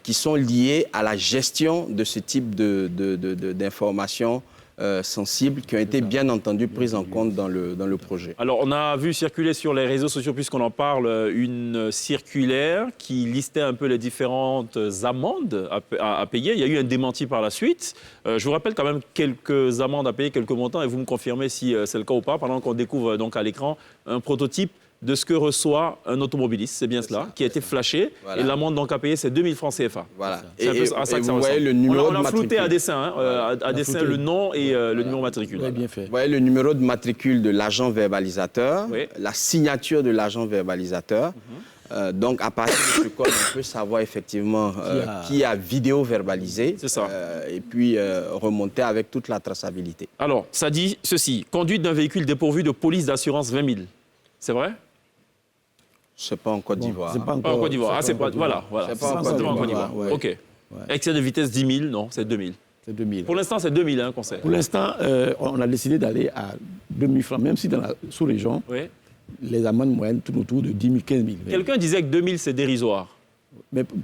qui sont liées à la gestion de ce type d'informations sensibles qui ont été bien entendu prises en compte dans le projet. Alors, on a vu circuler sur les réseaux sociaux, puisqu'on en parle, une circulaire qui listait un peu les différentes amendes à payer. Il y a eu un démenti par la suite. Je vous rappelle quand même quelques amendes à payer, quelques montants, et vous me confirmez si c'est le cas ou pas, pendant qu'on découvre donc à l'écran un prototype de ce que reçoit un automobiliste, c'est bien cela, qui a été flashé. Voilà. Et l'amende donc à payer, c'est 2000 francs CFA. Voilà. C'est un peu à ça que ça vous voyez le numéro de matricule. On a flouté à dessein, à dessein le nom et le numéro de matricule. Oui, bien fait. Vous voyez le numéro de matricule de l'agent verbalisateur, la signature de l'agent verbalisateur. Donc, à partir de ce code, on peut savoir effectivement qui a vidéo verbalisé. C'est ça. Et puis remonter avec toute la traçabilité. Alors, ça dit ceci. Conduite d'un véhicule dépourvu de police d'assurance 20 000. C'est vrai? C'est pas en Côte d'Ivoire. C'est pas en Côte d'Ivoire. Ah, c'est pas... Voilà. C'est pas en Côte d'Ivoire. OK. Ouais. Excès de vitesse 10 000, non, c'est 2 000. C'est 2 000. Pour l'instant, c'est 2 000 qu'on sait. Pour l'instant, on a décidé d'aller à 2 000 francs, même si dans la sous-région, les amendes moyennes tournent autour de 10 000, 15 000. Quelqu'un disait que 2 000, c'est dérisoire.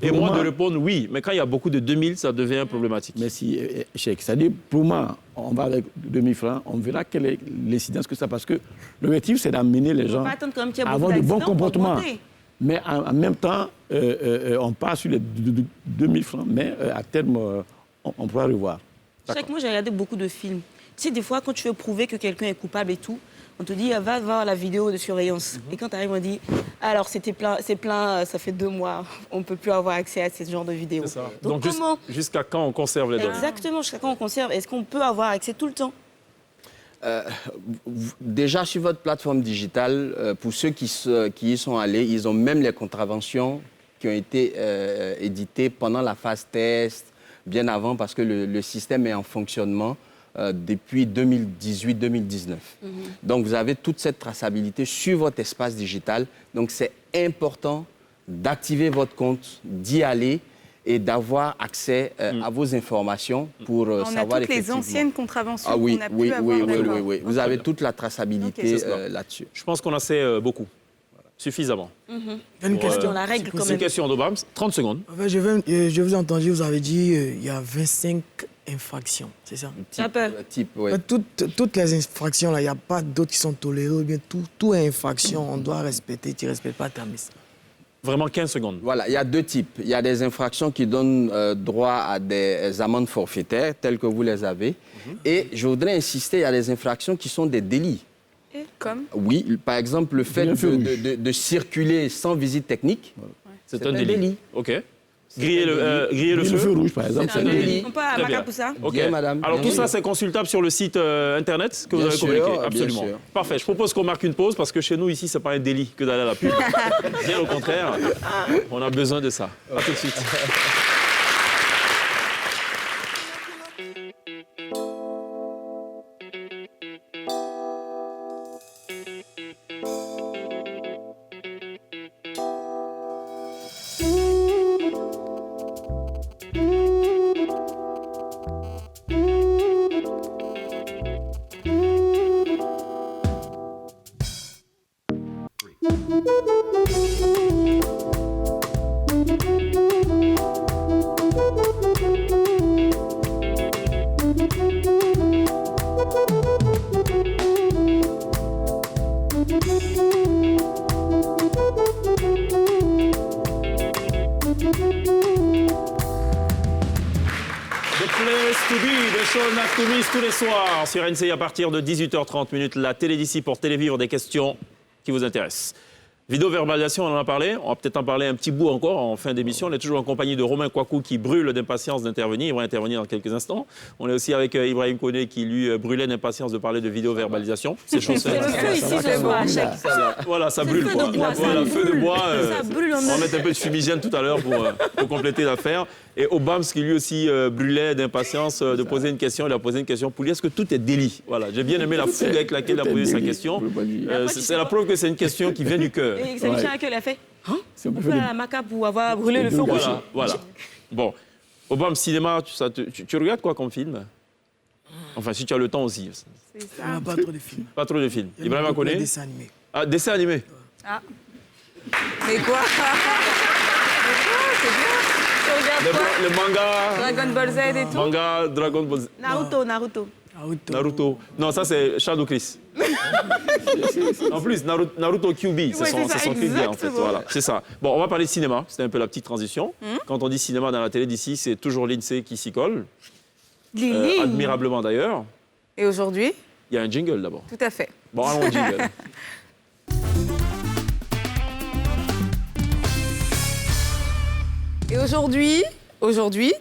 Et moi, de répondre oui. Mais quand il y a beaucoup de 2 000, ça devient problématique. Mais si, Cheikh, c'est-à-dire, pour moi, on va avec 2 000 francs, on verra quelle est l'incidence que ça a. Parce que l'objectif, c'est d'amener les gens à avoir de bons comportements. Mais en même temps, on part sur les 2 000 francs, mais à terme, on pourra revoir. Cheikh, moi, j'ai regardé beaucoup de films. Tu sais, des fois, quand tu veux prouver que quelqu'un est coupable et tout, on te dit, va voir la vidéo de surveillance. Et quand tu arrives, on dit, alors c'est plein, ça fait 2 mois, on ne peut plus avoir accès à ce genre de vidéos. Donc jusqu'à quand on conserve les données? Exactement, jusqu'à quand on conserve. Est-ce qu'on peut avoir accès tout le temps? Déjà, sur votre plateforme digitale, pour ceux qui y sont allés, ils ont même les contraventions qui ont été éditées pendant la phase test, bien avant, parce que le système est en fonctionnement depuis 2018-2019. Donc, vous avez toute cette traçabilité sur votre espace digital. Donc, c'est important d'activer votre compte, d'y aller et d'avoir accès à vos informations pour savoir effectivement... On a toutes les anciennes contraventions qu'on a pu avoir. Oui. Vous avez toute la traçabilité là-dessus. Je pense qu'on en sait beaucoup. Suffisamment. Une question. La règle, quand même. Une question d'Obams. 30 secondes. En fait, je vous ai entendu, vous avez dit il y a 25 infractions, c'est ça? Toutes les infractions, il n'y a pas d'autres qui sont tolérées, ou bien tout est infraction, on doit respecter, tu ne respectes pas ta mise. Vraiment 15 secondes. Voilà, il y a 2 types. Il y a des infractions qui donnent droit à des amendes forfaitaires, telles que vous les avez. Et je voudrais insister, il y a des infractions qui sont des délits. Comme? Oui, par exemple, le fait de circuler sans visite technique, c'est un délit. OK. Griller le feu rouge, par exemple, c'est un délit. On peut à Maca pour ça? OK. Bien, madame. Alors, tout ça, c'est consultable sur le site Internet que vous avez communiqué. Absolument. Parfait. Je propose qu'on marque une pause parce que chez nous, ici, ce n'est pas un délit que d'aller à la pub. Bien au contraire, on a besoin de ça. À tout de suite. Tous les soirs sur NCI à partir de 18h30, la télé d'ici pour Télévivre, des questions qui vous intéressent. Vidéo-verbalisation, on en a parlé. On va peut-être en parler un petit bout encore en fin d'émission. On est toujours en compagnie de Romain Kouakou qui brûle d'impatience d'intervenir. Il va intervenir dans quelques instants. On est aussi avec Ibrahim Koné qui, lui, brûlait d'impatience de parler de vidéo-verbalisation. C'est chose faite. Voilà, ça brûle. Voilà, feu de bois. On va mettre un peu de fumigène tout à l'heure pour compléter l'affaire. Et Obams qui lui aussi brûlait d'impatience de poser une question. Il a posé une question pour lui. Est-ce que tout est délit? Voilà, j'ai bien aimé la fougue avec laquelle il a posé sa question. C'est la preuve que c'est une question qui vient du cœur. Et c'est Michel qu'il a fait. Pourquoi la Maca pour avoir brûlé le feu rouge? Voilà. Bon, Obama cinéma, tu regardes quoi comme film? Enfin, si tu as le temps aussi. C'est ça. Pas trop de films. Pas trop de films. Ibrahim Koné? Dessin animé. Ah, dessin animé. Ah. Mais quoi? C'est bien. Tu regardes Les mangas. Dragon Ball Z et tout. Manga, Dragon Ball Z. Naruto. Non, ça c'est Shadow Chris. En plus, Naruto QB, c'est son clip bien en fait. Voilà, c'est ça. Bon, on va parler de cinéma. C'était un peu la petite transition. Quand on dit cinéma dans la télé d'ici, c'est toujours l'INSEE qui s'y colle. Admirablement d'ailleurs. Et aujourd'hui? Il y a un jingle d'abord. Tout à fait. Bon, allons au jingle. Et aujourd'hui,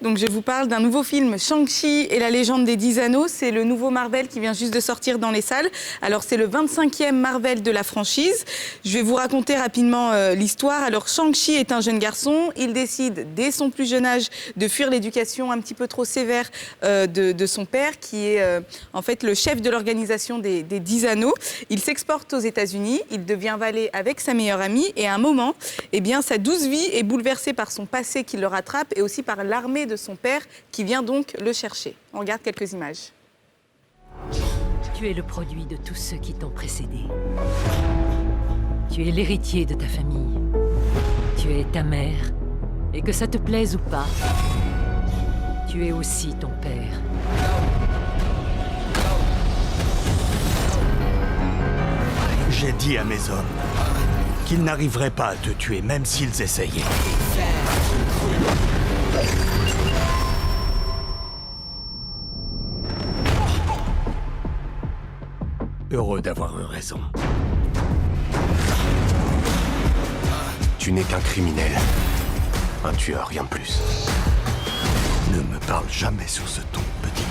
donc je vous parle d'un nouveau film, Shang-Chi et la légende des 10 anneaux. C'est le nouveau Marvel qui vient juste de sortir dans les salles. Alors, c'est le 25e Marvel de la franchise. Je vais vous raconter rapidement l'histoire. Alors, Shang-Chi est un jeune garçon. Il décide, dès son plus jeune âge, de fuir l'éducation un petit peu trop sévère de son père, qui est en fait le chef de l'organisation des 10 anneaux. Il s'exporte aux États-Unis. Il devient valet avec sa meilleure amie. Et à un moment, eh bien, sa douce vie est bouleversée par son passé qui le rattrape et aussi par l'armée de son père qui vient donc le chercher. On regarde quelques images. Tu es le produit de tous ceux qui t'ont précédé. Tu es l'héritier de ta famille. Tu es ta mère. Et que ça te plaise ou pas, tu es aussi ton père. J'ai dit à mes hommes qu'ils n'arriveraient pas à te tuer, même s'ils essayaient. Heureux d'avoir eu raison. Tu n'es qu'un criminel. Un tueur, rien de plus. Ne me parle jamais sur ce ton, petit.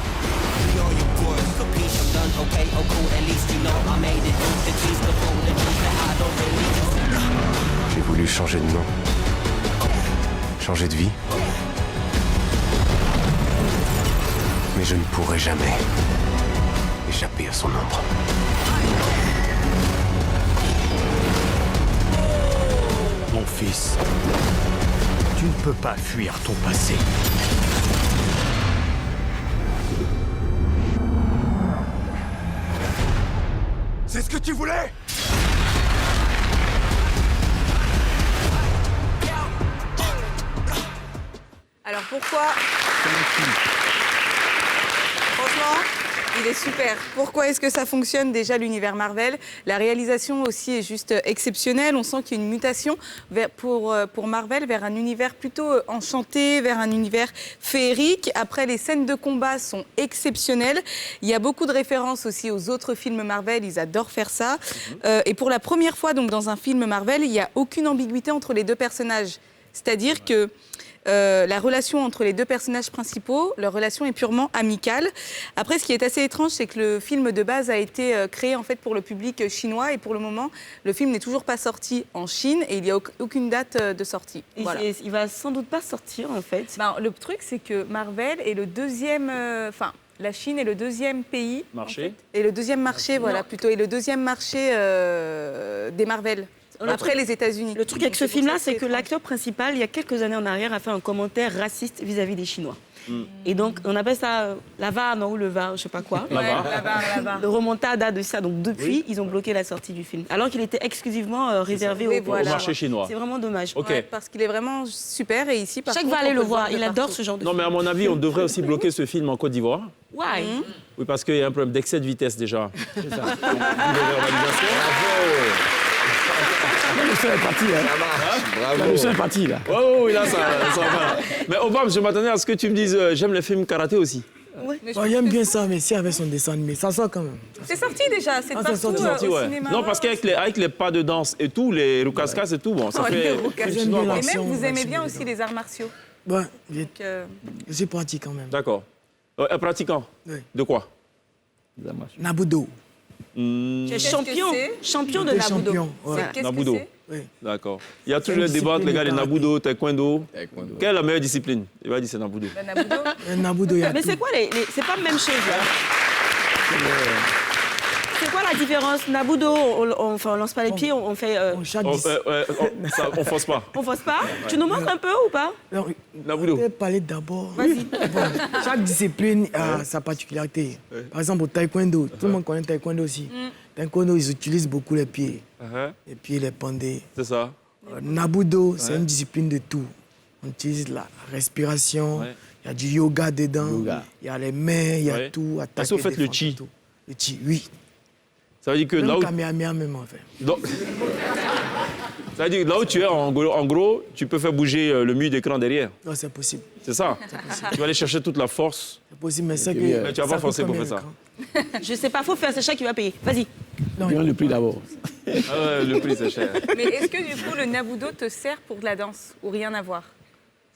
J'ai voulu changer de nom. Changer de vie. Mais je ne pourrai jamais échapper à son ombre. Mon fils, tu ne peux pas fuir ton passé. C'est ce que tu voulais? Alors pourquoi... Franchement, il est super. Pourquoi est-ce que ça fonctionne déjà l'univers Marvel? La réalisation aussi est juste exceptionnelle. On sent qu'il y a une mutation pour Marvel vers un univers plutôt enchanté, vers un univers féerique. Après, les scènes de combat sont exceptionnelles. Il y a beaucoup de références aussi aux autres films Marvel. Ils adorent faire ça. Et pour la première fois donc, dans un film Marvel, il n'y a aucune ambiguïté entre les deux personnages. C'est-à-dire que la relation entre les deux personnages principaux, leur relation est purement amicale. Après, ce qui est assez étrange, c'est que le film de base a été créé en fait pour le public chinois et pour le moment, le film n'est toujours pas sorti en Chine et il n'y a aucune date de sortie. Voilà. Il va sans doute pas sortir en fait. Ben, le truc, c'est que Marvel est le deuxième, la Chine est le deuxième pays marché, en fait, et le deuxième marché, voilà, plutôt, et le deuxième marché des Marvel. Après les États-Unis. Le truc avec ce film-là, c'est que l'acteur principal, il y a quelques années en arrière, a fait un commentaire raciste vis-à-vis des Chinois. Et donc, on appelle ça la VAR, ou le VAR, je sais pas quoi. La VAR. Le remontada de ça. Donc, depuis, ils ont bloqué la sortie du film. Alors qu'il était exclusivement réservé au marché chinois. C'est vraiment dommage. Okay. Ouais, parce qu'il est vraiment super. Et ici, par Chaque contre, va aller le voir. Il adore ce genre de film. Non, mais à mon avis, on devrait aussi bloquer ce film en Côte d'Ivoire. Why? Oui, parce qu'il y a un problème d'excès de vitesse déjà. C'est ça. La leçon est partie, là. Ça marche, bravo. La leçon est partie, là. Oui, là, ça va. Mais Obama, je m'attendais à ce que tu me dises j'aime les films karaté aussi. Ouais. J'aime bien ça, mais si avec son dessin animé, ça sort quand même. C'est sorti déjà, c'est partout sorti, au ouais. cinéma. Non, parce qu'avec les pas de danse et tout, les rukaskas et tout, bon, ça fait... Et même, vous aimez bien aussi les arts martiaux. Ouais, je pratique quand même. D'accord. Pratiquant? Oui. De quoi? Nabudo. Tu es champion de Nabudo. Champion, ouais. Nabudo. Oui. D'accord. Il y a toujours le débat entre les gars, les Nabudo, Taekwondo. Quelle est la meilleure discipline? Il va dire c'est Nabudo. Nabudo, il y a Mais c'est quoi c'est pas la même chose, là. C'est quoi la différence? Nabudo, on lance pas les pieds, on fait... On force pas. On force pas? Tu nous montres un peu ou pas? Nabudo. Je vais parler d'abord. Vas-y. Bon, chaque discipline a sa particularité. Par exemple, au taekwondo, tout le monde connaît taekwondo aussi. Taekwondo, ils utilisent beaucoup les pieds. Et puis les pandés. C'est ça. Nabudo, c'est une discipline de tout. On utilise la respiration. Ouais. Il y a du yoga dedans. Il y a les mains, il y a Ouais. tout. Est-ce que vous faites le chi? Le chi, oui. Ça veut dire que Même là où... Kamehameha même, en fait. Donc- Ça veut dire que là où tu es, en gros, tu peux faire bouger le mur d'écran derrière. Non, c'est possible. C'est ça? Tu vas aller chercher toute la force. C'est possible, mais c'est que... Mais tu vas ça pas forcer coûte pour faire combien, ça. Je sais pas, faut faire, c'est Chaque qui va payer. Vas-y. Bien le prix d'abord. Ah ouais, le prix, c'est cher. Mais est-ce que du coup le nabudo te sert pour de la danse ou rien à voir?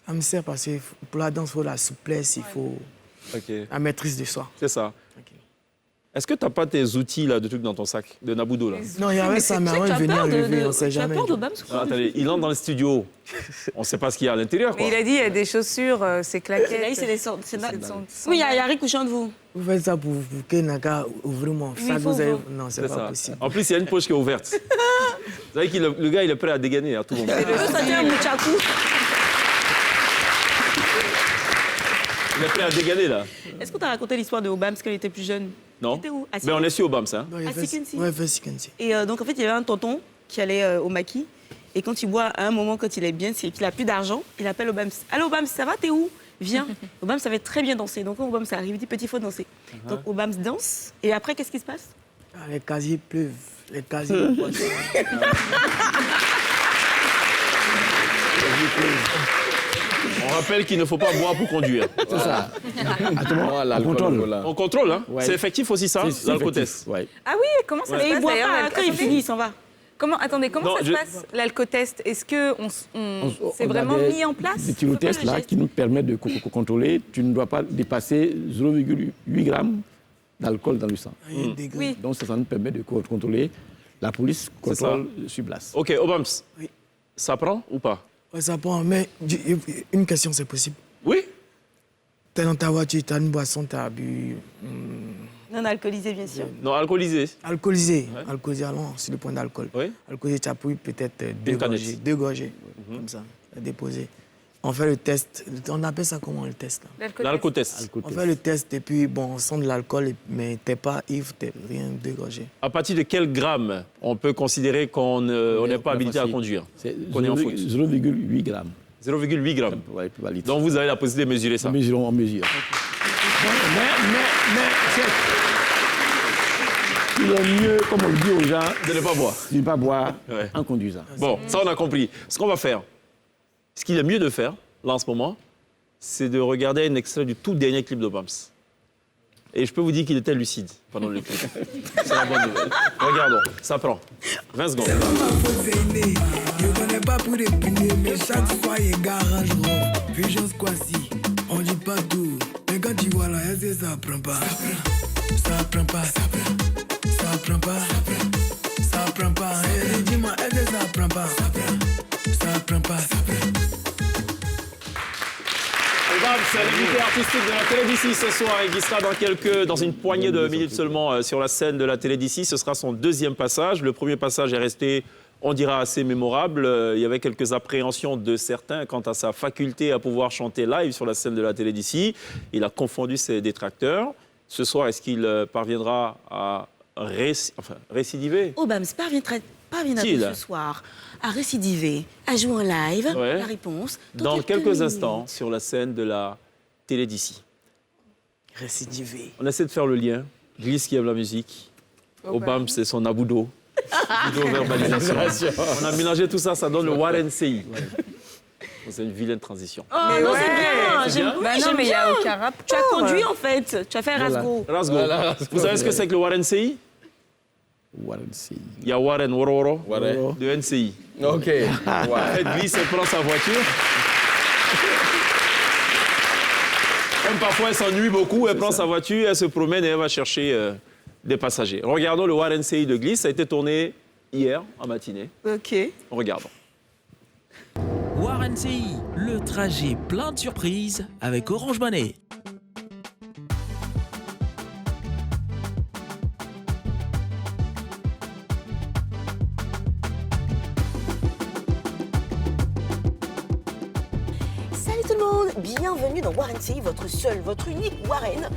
Ça me sert parce que pour la danse, il faut la souplesse, il faut OK. la maîtrise de soi. C'est ça. Est-ce que tu n'as pas tes outils là, de trucs dans ton sac, de Nabudo là? Non, il y avait ça, mais avant de venir enlever, on ne sait Tu as jamais. peur d'Obams ou Ah, quoi? attendez, il entre dans le studio. On ne sait pas ce qu'il y a à l'intérieur. Mais quoi. il a dit il y a des chaussures, c'est claquettes. Là, c'est des sortes. Oui, Oui, il y a Rick, chante vous. Vous faites ça pour que Naka ouvre mon sac. faut Vous avez... ouvrir. Non, c'est C'est pas ça. possible. En plus, il y a une poche qui est ouverte. Vous savez que le gars, il est prêt à dégainer à tout moment. Ça tient un mouchakou. Il est prêt à dégainer là. Est-ce qu'on t'a raconté l'histoire de Obams quand il était plus jeune? Non? Il était où? À Mais on est sur Obama, ça. Non, il Ah, fait- Sikensi. Ouais, il fait Sikensi. Et donc, en fait, il y avait un tonton qui allait au maquis. Et quand il boit, à un moment, quand il est bien, c'est qu'il n'a plus d'argent, il appelle Obams. Allô, Obams, ça va? T'es où? Viens. Obams savait très bien danser. Donc, quand Obams arrive, il dit petit, il faut danser. Donc, Obams danse. Et après, qu'est-ce qui se passe? Ah, les casiers pleuvent. Les casiers. On rappelle qu'il ne faut pas boire pour conduire. C'est ça. Attends, Voilà, on contrôle. voilà. On contrôle, hein? Ouais. C'est effectif aussi, ça, C'est l'alcotest. effectif, ouais. Ah oui, comment ça se Et il passe boit d'ailleurs, pas. Quand il attendez. finit, il s'en va. Comment Non, ça se je- passe, l'alcotest? Est-ce que c'est On a vraiment des- mis en place? Des tyrotests le là geste. qui nous permettent de contrôler. Tu ne dois pas dépasser 0,8 grammes d'alcool dans le sang. Il y a des degrés. Oui. Donc ça nous permet de contrôler. La police contrôle sur place. OK, Obams, Oui. ça prend ou pas? Ouais, ça prend. Mais une question, c'est possible. Oui? T'es dans ta voiture, t'as une boisson, t'as bu. Non alcoolisé, bien sûr. Non, alcoolisé. Alcoolisé. Alcoolisé, allons sur le point d'alcool. Oui. Alcoolisé, tu as pris peut-être deux canette. gorgées. Deux gorgées, comme ça, déposé. On fait le test. On appelle ça comment le test là? L'alcotest. On fait le test et puis, bon, on sent de l'alcool, mais t'es pas ivre, t'es rien, deux gorgées. À partir de quel gramme on peut considérer qu'on n'est pas habilité à conduire? C'est Qu'on est en faute. 0,8 grammes. 0,8 grammes. Ouais, puis, litre. Donc vous avez la possibilité de mesurer ça. Nous mesurons en mesure. Mais il est mieux, comme on le dit aux gens, De ne pas boire. de ne pas boire Ouais. en conduisant. Bon, ça on a compris. Ce qu'on va faire, ce qu'il est mieux de faire, là en ce moment, c'est de regarder un extrait du tout dernier clip d'Obams. Et je peux vous dire qu'il était lucide pendant le clip. C'est la bonne nouvelle. Regardons, ça prend 20 secondes. Je connais pas pour les punir, mais chaque fois il garage gros. Vision Squassi, on dit pas tout. Mais quand tu vois là, est-ce que ça prend pas? Ça prend pas, ça prend. Ça prend pas, ça prend. Ça prend pas. Et dis-moi, est-ce que ça prend pas? Ça prend. Ça prend pas, ça prend. Obams, c'est l'invité artistique de la télé d'ici ce soir et qui sera dans une poignée de minutes seulement sur la scène de la télé d'ici. Ce sera son deuxième passage. Le premier passage est resté, on dira, assez mémorable. Il y avait quelques appréhensions de certains quant à sa faculté à pouvoir chanter live sur la scène de la télé d'ici. Il a confondu ses détracteurs. Ce soir, est-ce qu'il parviendra à récidiver? Obams parviendra Qui, là? ce soir à récidiver, à jouer en live. Ouais. La réponse Dans quelques minutes. instants sur la scène de la télé d'ici. Récidivé. On essaie de faire le lien. Gliss qui aime la musique. Obams, c'est son Nabudo. Verbalisation. On a mélangé tout ça, ça donne le Warren CI. C'est une vilaine transition. Oh non, ouais. c'est bien. C'est bien? J'aime Bah oui, non, j'aime mais il y a bien. aucun rapport. Tu as conduit en fait. Tu as fait Rasgo. Rasgo. Vous savez ce que c'est que le Warren CI? Warren CI. Il y a Warren Wororo Warren. de NCI. OK. Elle glisse, elle prend sa voiture. Comme parfois elle s'ennuie beaucoup, elle prend sa voiture, elle se promène et elle va chercher des passagers. Regardons le Warren CI de Glisse. Ça a été tourné hier en matinée. Ok. Regardons. Warren CI, le trajet plein de surprises avec Orange Money. Salut tout le monde, Bienvenue dans Warren CI, votre seul, votre unique Warren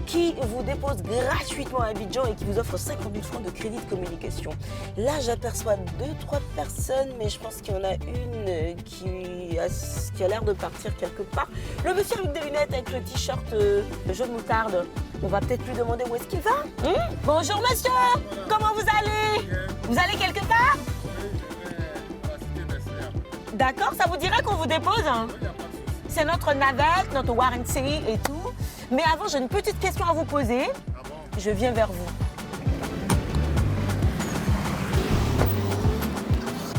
qui vous dépose gratuitement à Abidjan et qui vous offre 50 000 francs de crédit de communication. Là, j'aperçois 2-3 personnes, mais je pense qu'il y en a une qui a l'air de partir quelque part. Le monsieur avec des lunettes, avec le t-shirt jaune moutarde, on va peut-être lui demander où est-ce qu'il va. Bonjour monsieur, comment vous allez? Vous allez quelque part? D'accord, ça vous dirait qu'on vous dépose? C'est notre navette, notre Warren CI et tout. Mais avant, j'ai une petite question à vous poser. Je viens vers vous.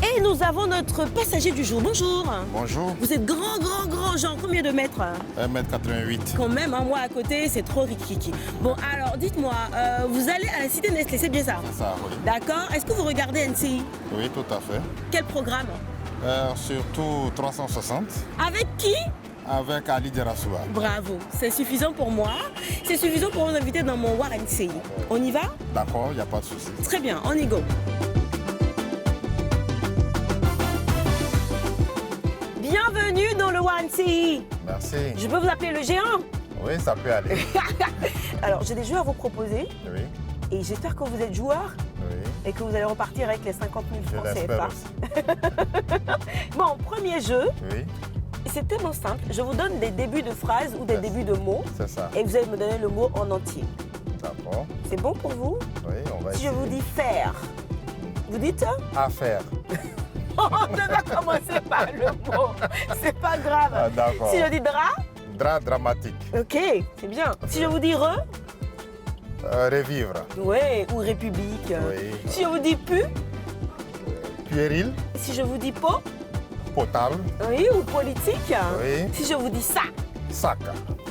Et nous avons notre passager du jour. Bonjour. Bonjour. Vous êtes grand, genre combien de mètres? 1m88. Quand même, moi à côté, c'est trop rikiki. Bon, alors dites-moi, vous allez à la cité Nestlé, c'est bien ça? C'est ça, oui. D'accord. Est-ce que vous regardez NCI? Oui, tout à fait. Quel programme? Surtout 360. Avec qui? Avec Ali Derassoua. Bravo, c'est suffisant pour moi. C'est suffisant pour vous inviter dans mon Warren CI. On y va? D'accord, il n'y a pas de souci. Très bien, on y go. Bienvenue dans le Warren CI. Merci. Je peux vous appeler le géant? Oui, ça peut aller. Alors, j'ai des jeux à vous proposer. Oui. Et j'espère que vous êtes joueur. Oui. Et que vous allez repartir avec les 50 000 francs Je CFA. aussi. Bon, premier jeu. Oui. C'est tellement simple. Je vous donne des débuts de phrases ou des débuts de mots. C'est ça. Et vous allez me donner le mot en entier. D'accord. C'est bon pour vous? Oui, on va Si essayer. je vous dis faire, vous dites? Affaire. On va commencer par le mot. C'est pas grave. Ah, d'accord. Si je dis drap? Drap dramatique. Ok, c'est bien. Si je vous dis re? Revivre. Ouais, ou république. Oui. Si je vous dis pu? Puéril. Si je vous dis pot? Potable. Oui, ou politique. Oui. Si je vous dis sac? Sac.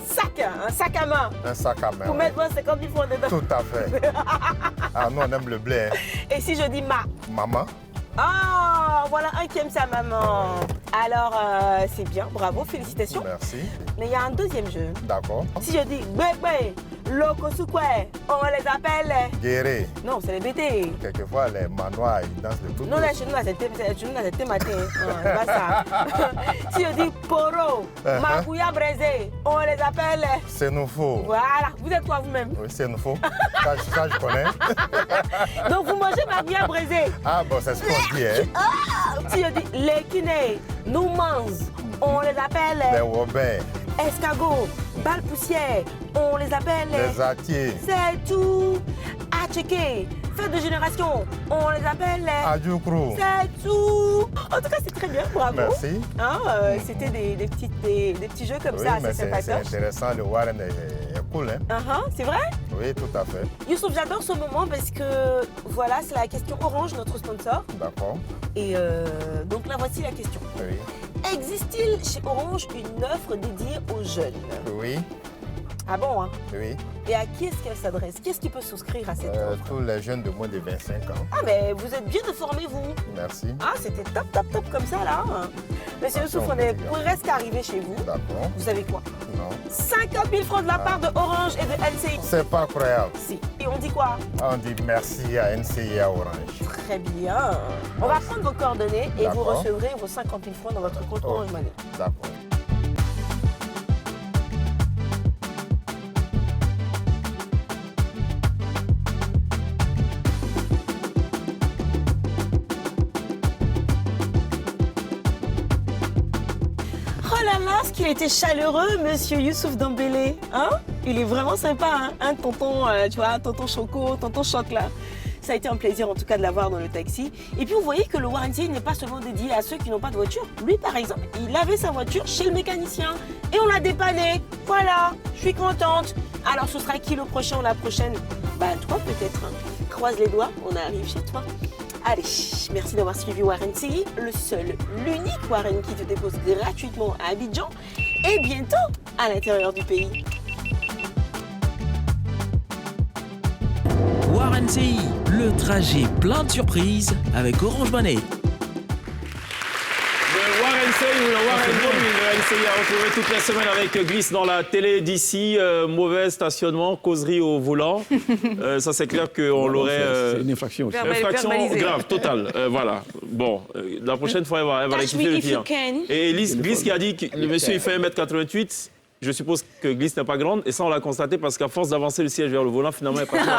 Sac, un sac à main. Un sac à main. Pour oui. mettre 50 000 francs dedans. Tout à fait. Ah, nous, on aime le blé. Hein. Et si je dis ma? Maman. Ah, voilà un qui aime sa maman. Alors, c'est bien, bravo, félicitations. Merci. Mais il y a un deuxième jeu. D'accord. Si je dis bébé, loco soukoué, on les appelle. Guéré. Non, c'est les BT. Quelquefois, les manoirs, ils dansent le tout. Non, là, chez nous, c'était matin. Pas ça. Si je dis poro, magouya braisé, on les appelle. C'est nous faux. Voilà, vous êtes quoi vous-même? Oui, c'est nous faux. Ça, je connais. Donc, vous mangez magouya braisé. Ah, bon, c'est ce qu'on dit, hein. Si je dis les kinés, nous mangent, on les appelle. Les Robins. Escargot, balle poussière, on les appelle. Les Atiers. C'est tout. À checker. Fête de génération, on les appelle. Adjoukrou. C'est tout. En tout cas, c'est très bien, bravo. Merci. Hein, c'était des petits jeux comme Oui, ça, mais assez c'est sympatoche. intéressant, le Warren est cool, hein. C'est vrai? Oui, tout à fait. Youssouf, j'adore ce moment parce que voilà, c'est la question Orange, notre sponsor. D'accord. Et donc là, voici la question. Oui. Existe-t-il chez Orange une offre dédiée aux jeunes? Oui. Ah bon, hein? Oui. Et à qui est-ce qu'elle s'adresse? Qui est-ce qui peut souscrire à cette offre? Tous les jeunes de moins de 25 ans. Ah, mais vous êtes bien informés, vous. Merci. Ah, c'était top comme ça, là. Monsieur Youssouf, on est presque arrivé chez vous. D'accord. Vous savez quoi? Non. 50 000 francs de la part de Orange et de NCI. C'est pas croyable. Si. Et on dit quoi? On dit merci à NCI et à Orange. Très bien. On va prendre vos coordonnées et vous D'accord. recevrez vos 50 000 francs dans votre compte Orange Money. D'accord. Oh là là, ce qu'il était chaleureux, monsieur Youssouf Dembélé. Hein? Il est vraiment sympa, hein? Un tonton, tu vois, tonton Choco, tonton Choc là. Ça a été un plaisir en tout cas de l'avoir dans le taxi. Et puis vous voyez que le Warren CI n'est pas seulement dédié à ceux qui n'ont pas de voiture. Lui par exemple, il avait sa voiture chez le mécanicien et on l'a dépanné. Voilà, je suis contente. Alors ce sera qui le prochain ou la prochaine? Bah toi peut-être. Hein. Croise les doigts, on arrive chez toi. Allez, merci d'avoir suivi Warren CI, le seul, l'unique Warren qui te dépose gratuitement à Abidjan et bientôt à l'intérieur du pays. Warren CI, le trajet plein de surprises avec Orange Money. Warren CI a retrouvé toute la semaine avec Glisse dans la télé d'ici. Mauvais stationnement, causerie au volant. Ça, c'est clair qu'on l'aurait. C'est une infraction aussi. Infraction grave, totale. Voilà. Bon, la prochaine fois, elle va rectifier le tir. Et Glisse qui a dit que le monsieur, il fait 1m88. Je suppose que glisse n'est pas grande. Et ça, on l'a constaté parce qu'à force d'avancer le siège vers le volant, finalement, elle est partie. Non.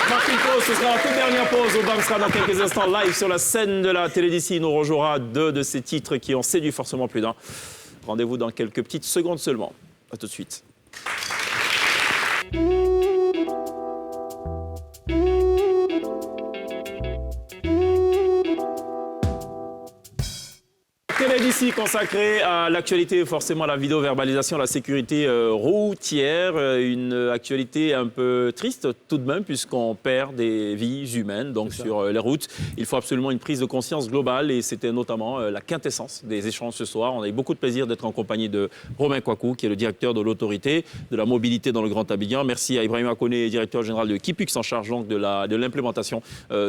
Marque une pause, ce sera la toute dernière pause. Obama sera dans quelques instants live sur la scène de la télé d'ici. Il nous rejouera 2 de ces titres qui ont séduit forcément plus d'un. Rendez-vous dans quelques petites secondes seulement. À tout de suite. Télé d'ici consacrée à l'actualité, forcément la vidéo-verbalisation, la sécurité routière. Une actualité un peu triste tout de même puisqu'on perd des vies humaines donc sur les routes. Il faut absolument une prise de conscience globale et c'était notamment la quintessence des échanges ce soir. On a eu beaucoup de plaisir d'être en compagnie de Romain Kouakou qui est le directeur de l'autorité de la mobilité dans le Grand Abidjan. Merci à Ibrahima Koné, directeur général de Kipux en charge donc de l'implémentation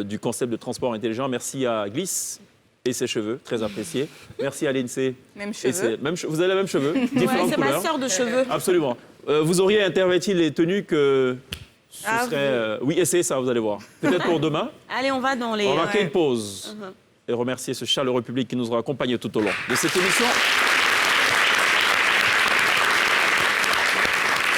du concept de transport intelligent. Merci à Glisse et ses cheveux, très appréciés. Merci à l'INSEE. Même cheveux. Vous avez les mêmes cheveux, différentes c'est couleurs. ma sœur de cheveux. Absolument. Vous auriez interverti les tenues que ce serait... Oui, essayez ça, vous allez voir. Peut-être pour demain. Allez, on va dans les... On va marquer une pause et remercier ce chaleureux public qui nous aura accompagnés tout au long de cette émission.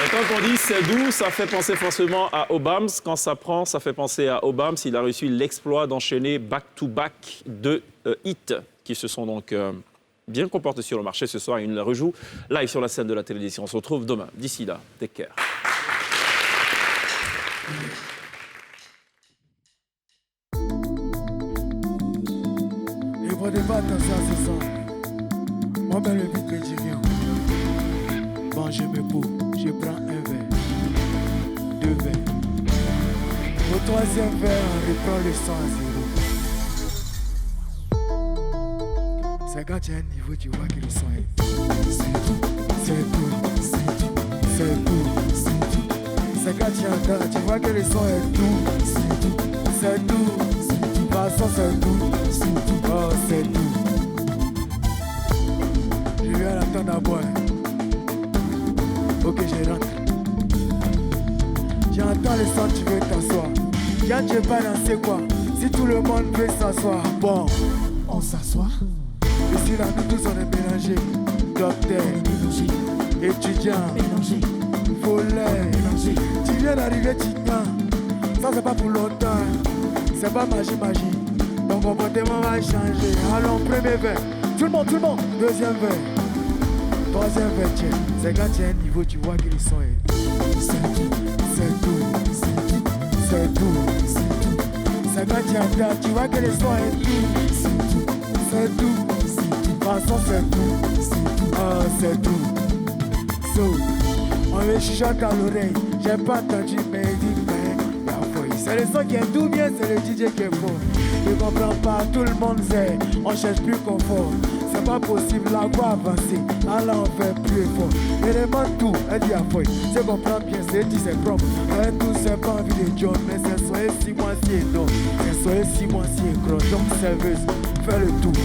Et quand on dit c'est doux, ça fait penser forcément à Obams. Quand ça prend, ça fait penser à Obams. Il a réussi l'exploit d'enchaîner back-to-back 2 hits qui se sont donc bien comportés sur le marché ce soir. Il nous la rejoue live sur la scène de la télévision. On se retrouve demain. D'ici là, take care. Ne prenez pas attention à ce son. Moi-même, le beat ne dit rien. Bon, je me pose. Je prends un verre, 2 verres. Au 3e verre, on reprend le son à 0. C'est quand tu as un niveau, tu vois que le son est. C'est tout, c'est tout. C'est quand tu entends, tu vois que le son est tout. C'est tout. De toute façon, c'est tout. Oh, c'est tout. Je viens l'attendre à boire. Ok, je rentre. J'entends le son, tu veux t'asseoir. Quand tu pas danser quoi? Si tout le monde veut s'asseoir, bon, on s'assoit. Ici là, nous tous on est mélangés. Docteur, étudiant, voleur. Tu viens d'arriver, titan. Ça c'est pas pour longtemps. C'est pas magie. Ton comportement va changer. Allons, premier verre. Tout le monde. 2e verre. 3e verre, tiens. C'est quand tu as un niveau, tu vois que le son est. C'est tout. C'est quand tu entends, tu vois que le son est tout. C'est tout. De toute façon, c'est tout. Oh, c'est tout. So, on me chuchote à l'oreille. J'ai pas entendu, mais il dit, mais la folie. C'est le son qui est tout bien, c'est le DJ qui est fort. Il comprend pas, tout le monde sait. On cherche plus confort. C'est pas possible, la voix avancer. Alors on fait plus fort. Elle demande tout, elle dit à fouille. C'est comprend bien, c'est dit c'est propre. Elle tout, c'est pas envie de John, mais c'est soyez 6 mois si et non. C'est soyez 6 mois si et gros. Donc serveuse, fais le tout.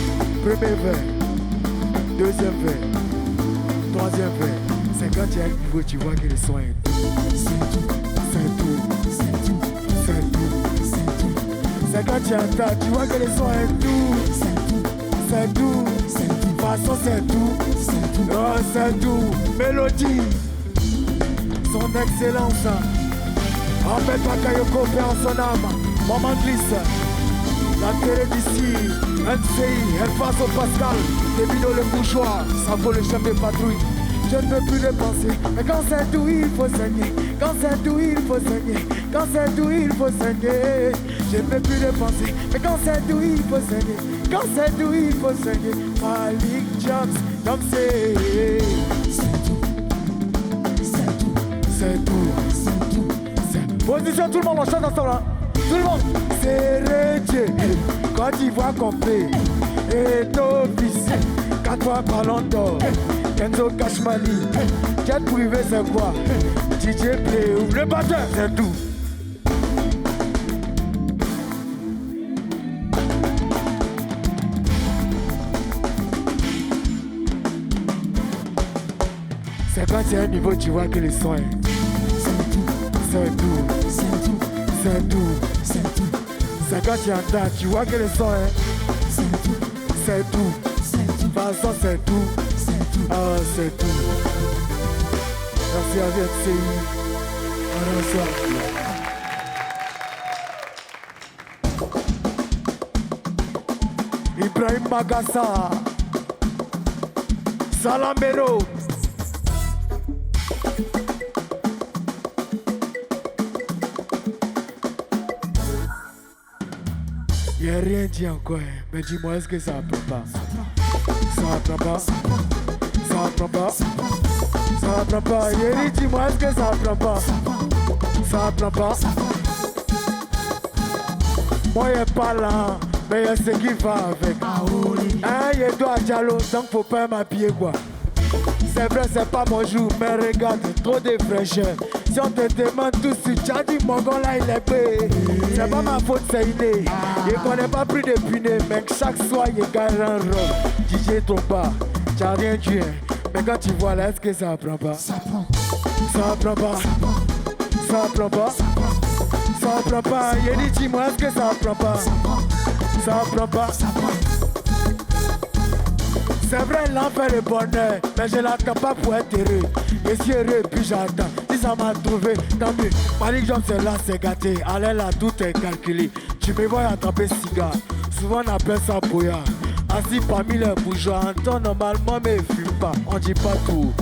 Premier verre, 2e verre, 3e verre. C'est quand tu as un niveau, tu vois que le son est tout. C'est tout. C'est quand tu entends, tu vois que le son est tout. C'est tout. De toute façon, c'est tout. Oh, c'est tout. Mélodie. Son excellence. Ahmed Bakayoko perd son âme. Maman glisse. La télé d'ici. NCI. Elle passe au Pascal. Débino le bourgeois. Ça vaut le chef de patrouille. Je ne peux plus le penser. Mais quand c'est tout, il faut saigner. Quand c'est tout, il faut saigner. Quand c'est tout, il faut saigner. Je ne peux plus le penser. Mais quand c'est tout, il faut saigner. Quand c'est tout, il faut saigner. Malik Jams, comme c'est. C'est tout. Position, tout le monde, on chante ensemble. Hein? Tout le monde. C'est Rédier. Quand il voit qu'on fait. Et Topis. 4 fois ballon d'or. Kenzo Kashmani. Jet privé, c'est quoi? DJ Play. Le batteur, c'est tout. C'est quand tu as un niveau, tu vois que le son est. C'est tout. C'est quand tu entends, tu vois que le son est. C'est tout. De toute Bah ça c'est tout. Ah c'est tout. Merci à VNCI. Ibrahim Magassa. Salamero. Il n'y a rien dit encore, mais dis-moi, est-ce que ça apprend pas? Ça apprend pas? Ça apprend pas? Ça apprend pas? Yeri, dis-moi, est-ce que ça apprend pas? Ça apprend pas? Moi, il n'est pas là, mais il y a ce qui va avec. Hein, il doit à Diallo, donc faut pas m'appuyer, quoi. C'est vrai, c'est pas mon jour, mais regarde, trop de fraîcheur. Si on te demande tout de suite, tu as dit mon gars là, il est payé. C'est pas ma faute, c'est inné. Il connaît pas plus de punais, mec. Chaque soir, il gagne un rôle. DJ Trompa, tu n'as rien tué. Mais quand tu vois là, est-ce que ça apprend pas? Ça apprend pas. Ça apprend pas. Ça apprend pas. Il dit, dis-moi, est-ce que ça apprend pas? Ça apprend pas. C'est vrai, l'enfer est bonheur, mais je l'attends pas pour être heureux. Je suis heureux, puis j'attends. Si ça m'a trouvé, tant mieux. Malik Jones, c'est là, c'est gâté. Allez là, tout est calculé. Tu me vois attraper cigare. Souvent, on appelle ça bouillard. Assis parmi les bourgeois, en temps normalement, mais il fume pas. On dit pas tout.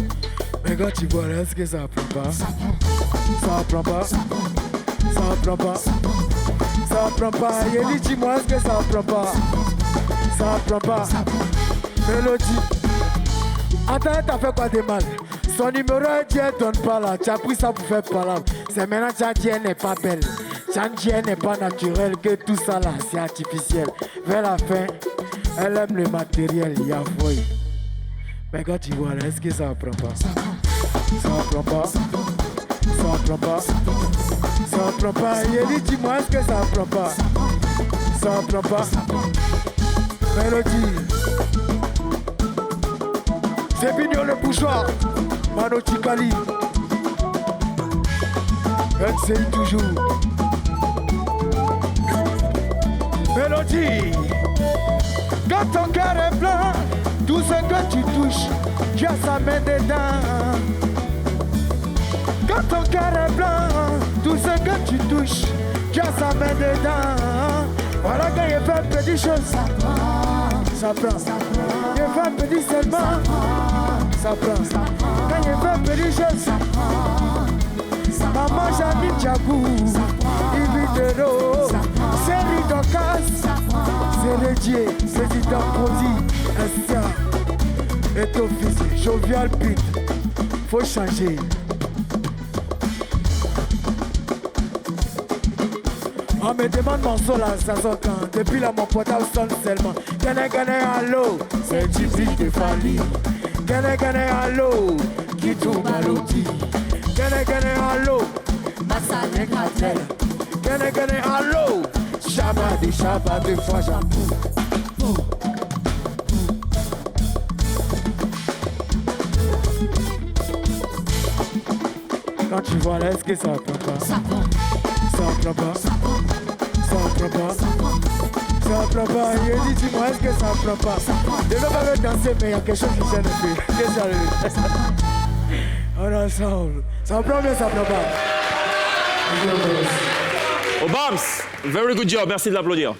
Mais quand tu vois là, est-ce que ça apprend pas? Ça apprend pas. Ça apprend pas. Ça apprend pas. Il dit, dis-moi, est-ce que ça apprend pas? Ça apprend pas. Mélodie. Attends, t'as fait quoi de mal? Son numéro est dit, elle donne pas là. Tu as pris ça pour faire palabre. C'est maintenant que tu as dit, elle n'est pas belle. Tu as dit, elle n'est pas naturelle. Que tout ça là, c'est artificiel. Vers la fin, elle aime le matériel. Il y a fouille. Mais quand tu vois là, est-ce que ça apprend pas? Ça apprend pas. Ça apprend pas. Ça apprend pas. Il dit, dis-moi, est-ce que ça apprend pas? Ça apprend pas. Mélodie. C'est Bignon le bourgeois, Mano Chikali. NCI toujours. Mélodie. Quand ton cœur est plein, tout ce que tu touches, tu as sa main dedans. Quand ton cœur est plein, tout ce que tu touches, tu as sa main dedans. Voilà quand il fait une petite chose, ça prend. Ça prend. Il fait un petit seulement. Ça prend. Quand il fait un petit chose, ça prend. Maman Janine Djagou, Ividero, Série Docas, Sérédier, Président Prodi, Estia, et ton fils, Jovial Pit. Faut changer. On me demande mon sol à 500 ans. Depuis là, mon portable sonne seulement. Gane allo, c'est typique de Fali. Gane allo, qui tourne maloti. Gane allo, Massa de Cartel. Gane allo, Shabbat de fois j'appuie. Quand tu vois là, est-ce que ça apprend pas? Ça apprend pas. Ça apprend pas. Ça apprend pas. Il dit, dis-moi, est-ce que ça apprend pas? Je ne veux pas me danser, mais il y a quelque chose qui gêne un peu. Qu'est-ce que ça arrive? On est ensemble. Ça apprend bien, ça apprend pas. Obams, very good job. Merci de l'applaudir.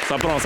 Ça prend.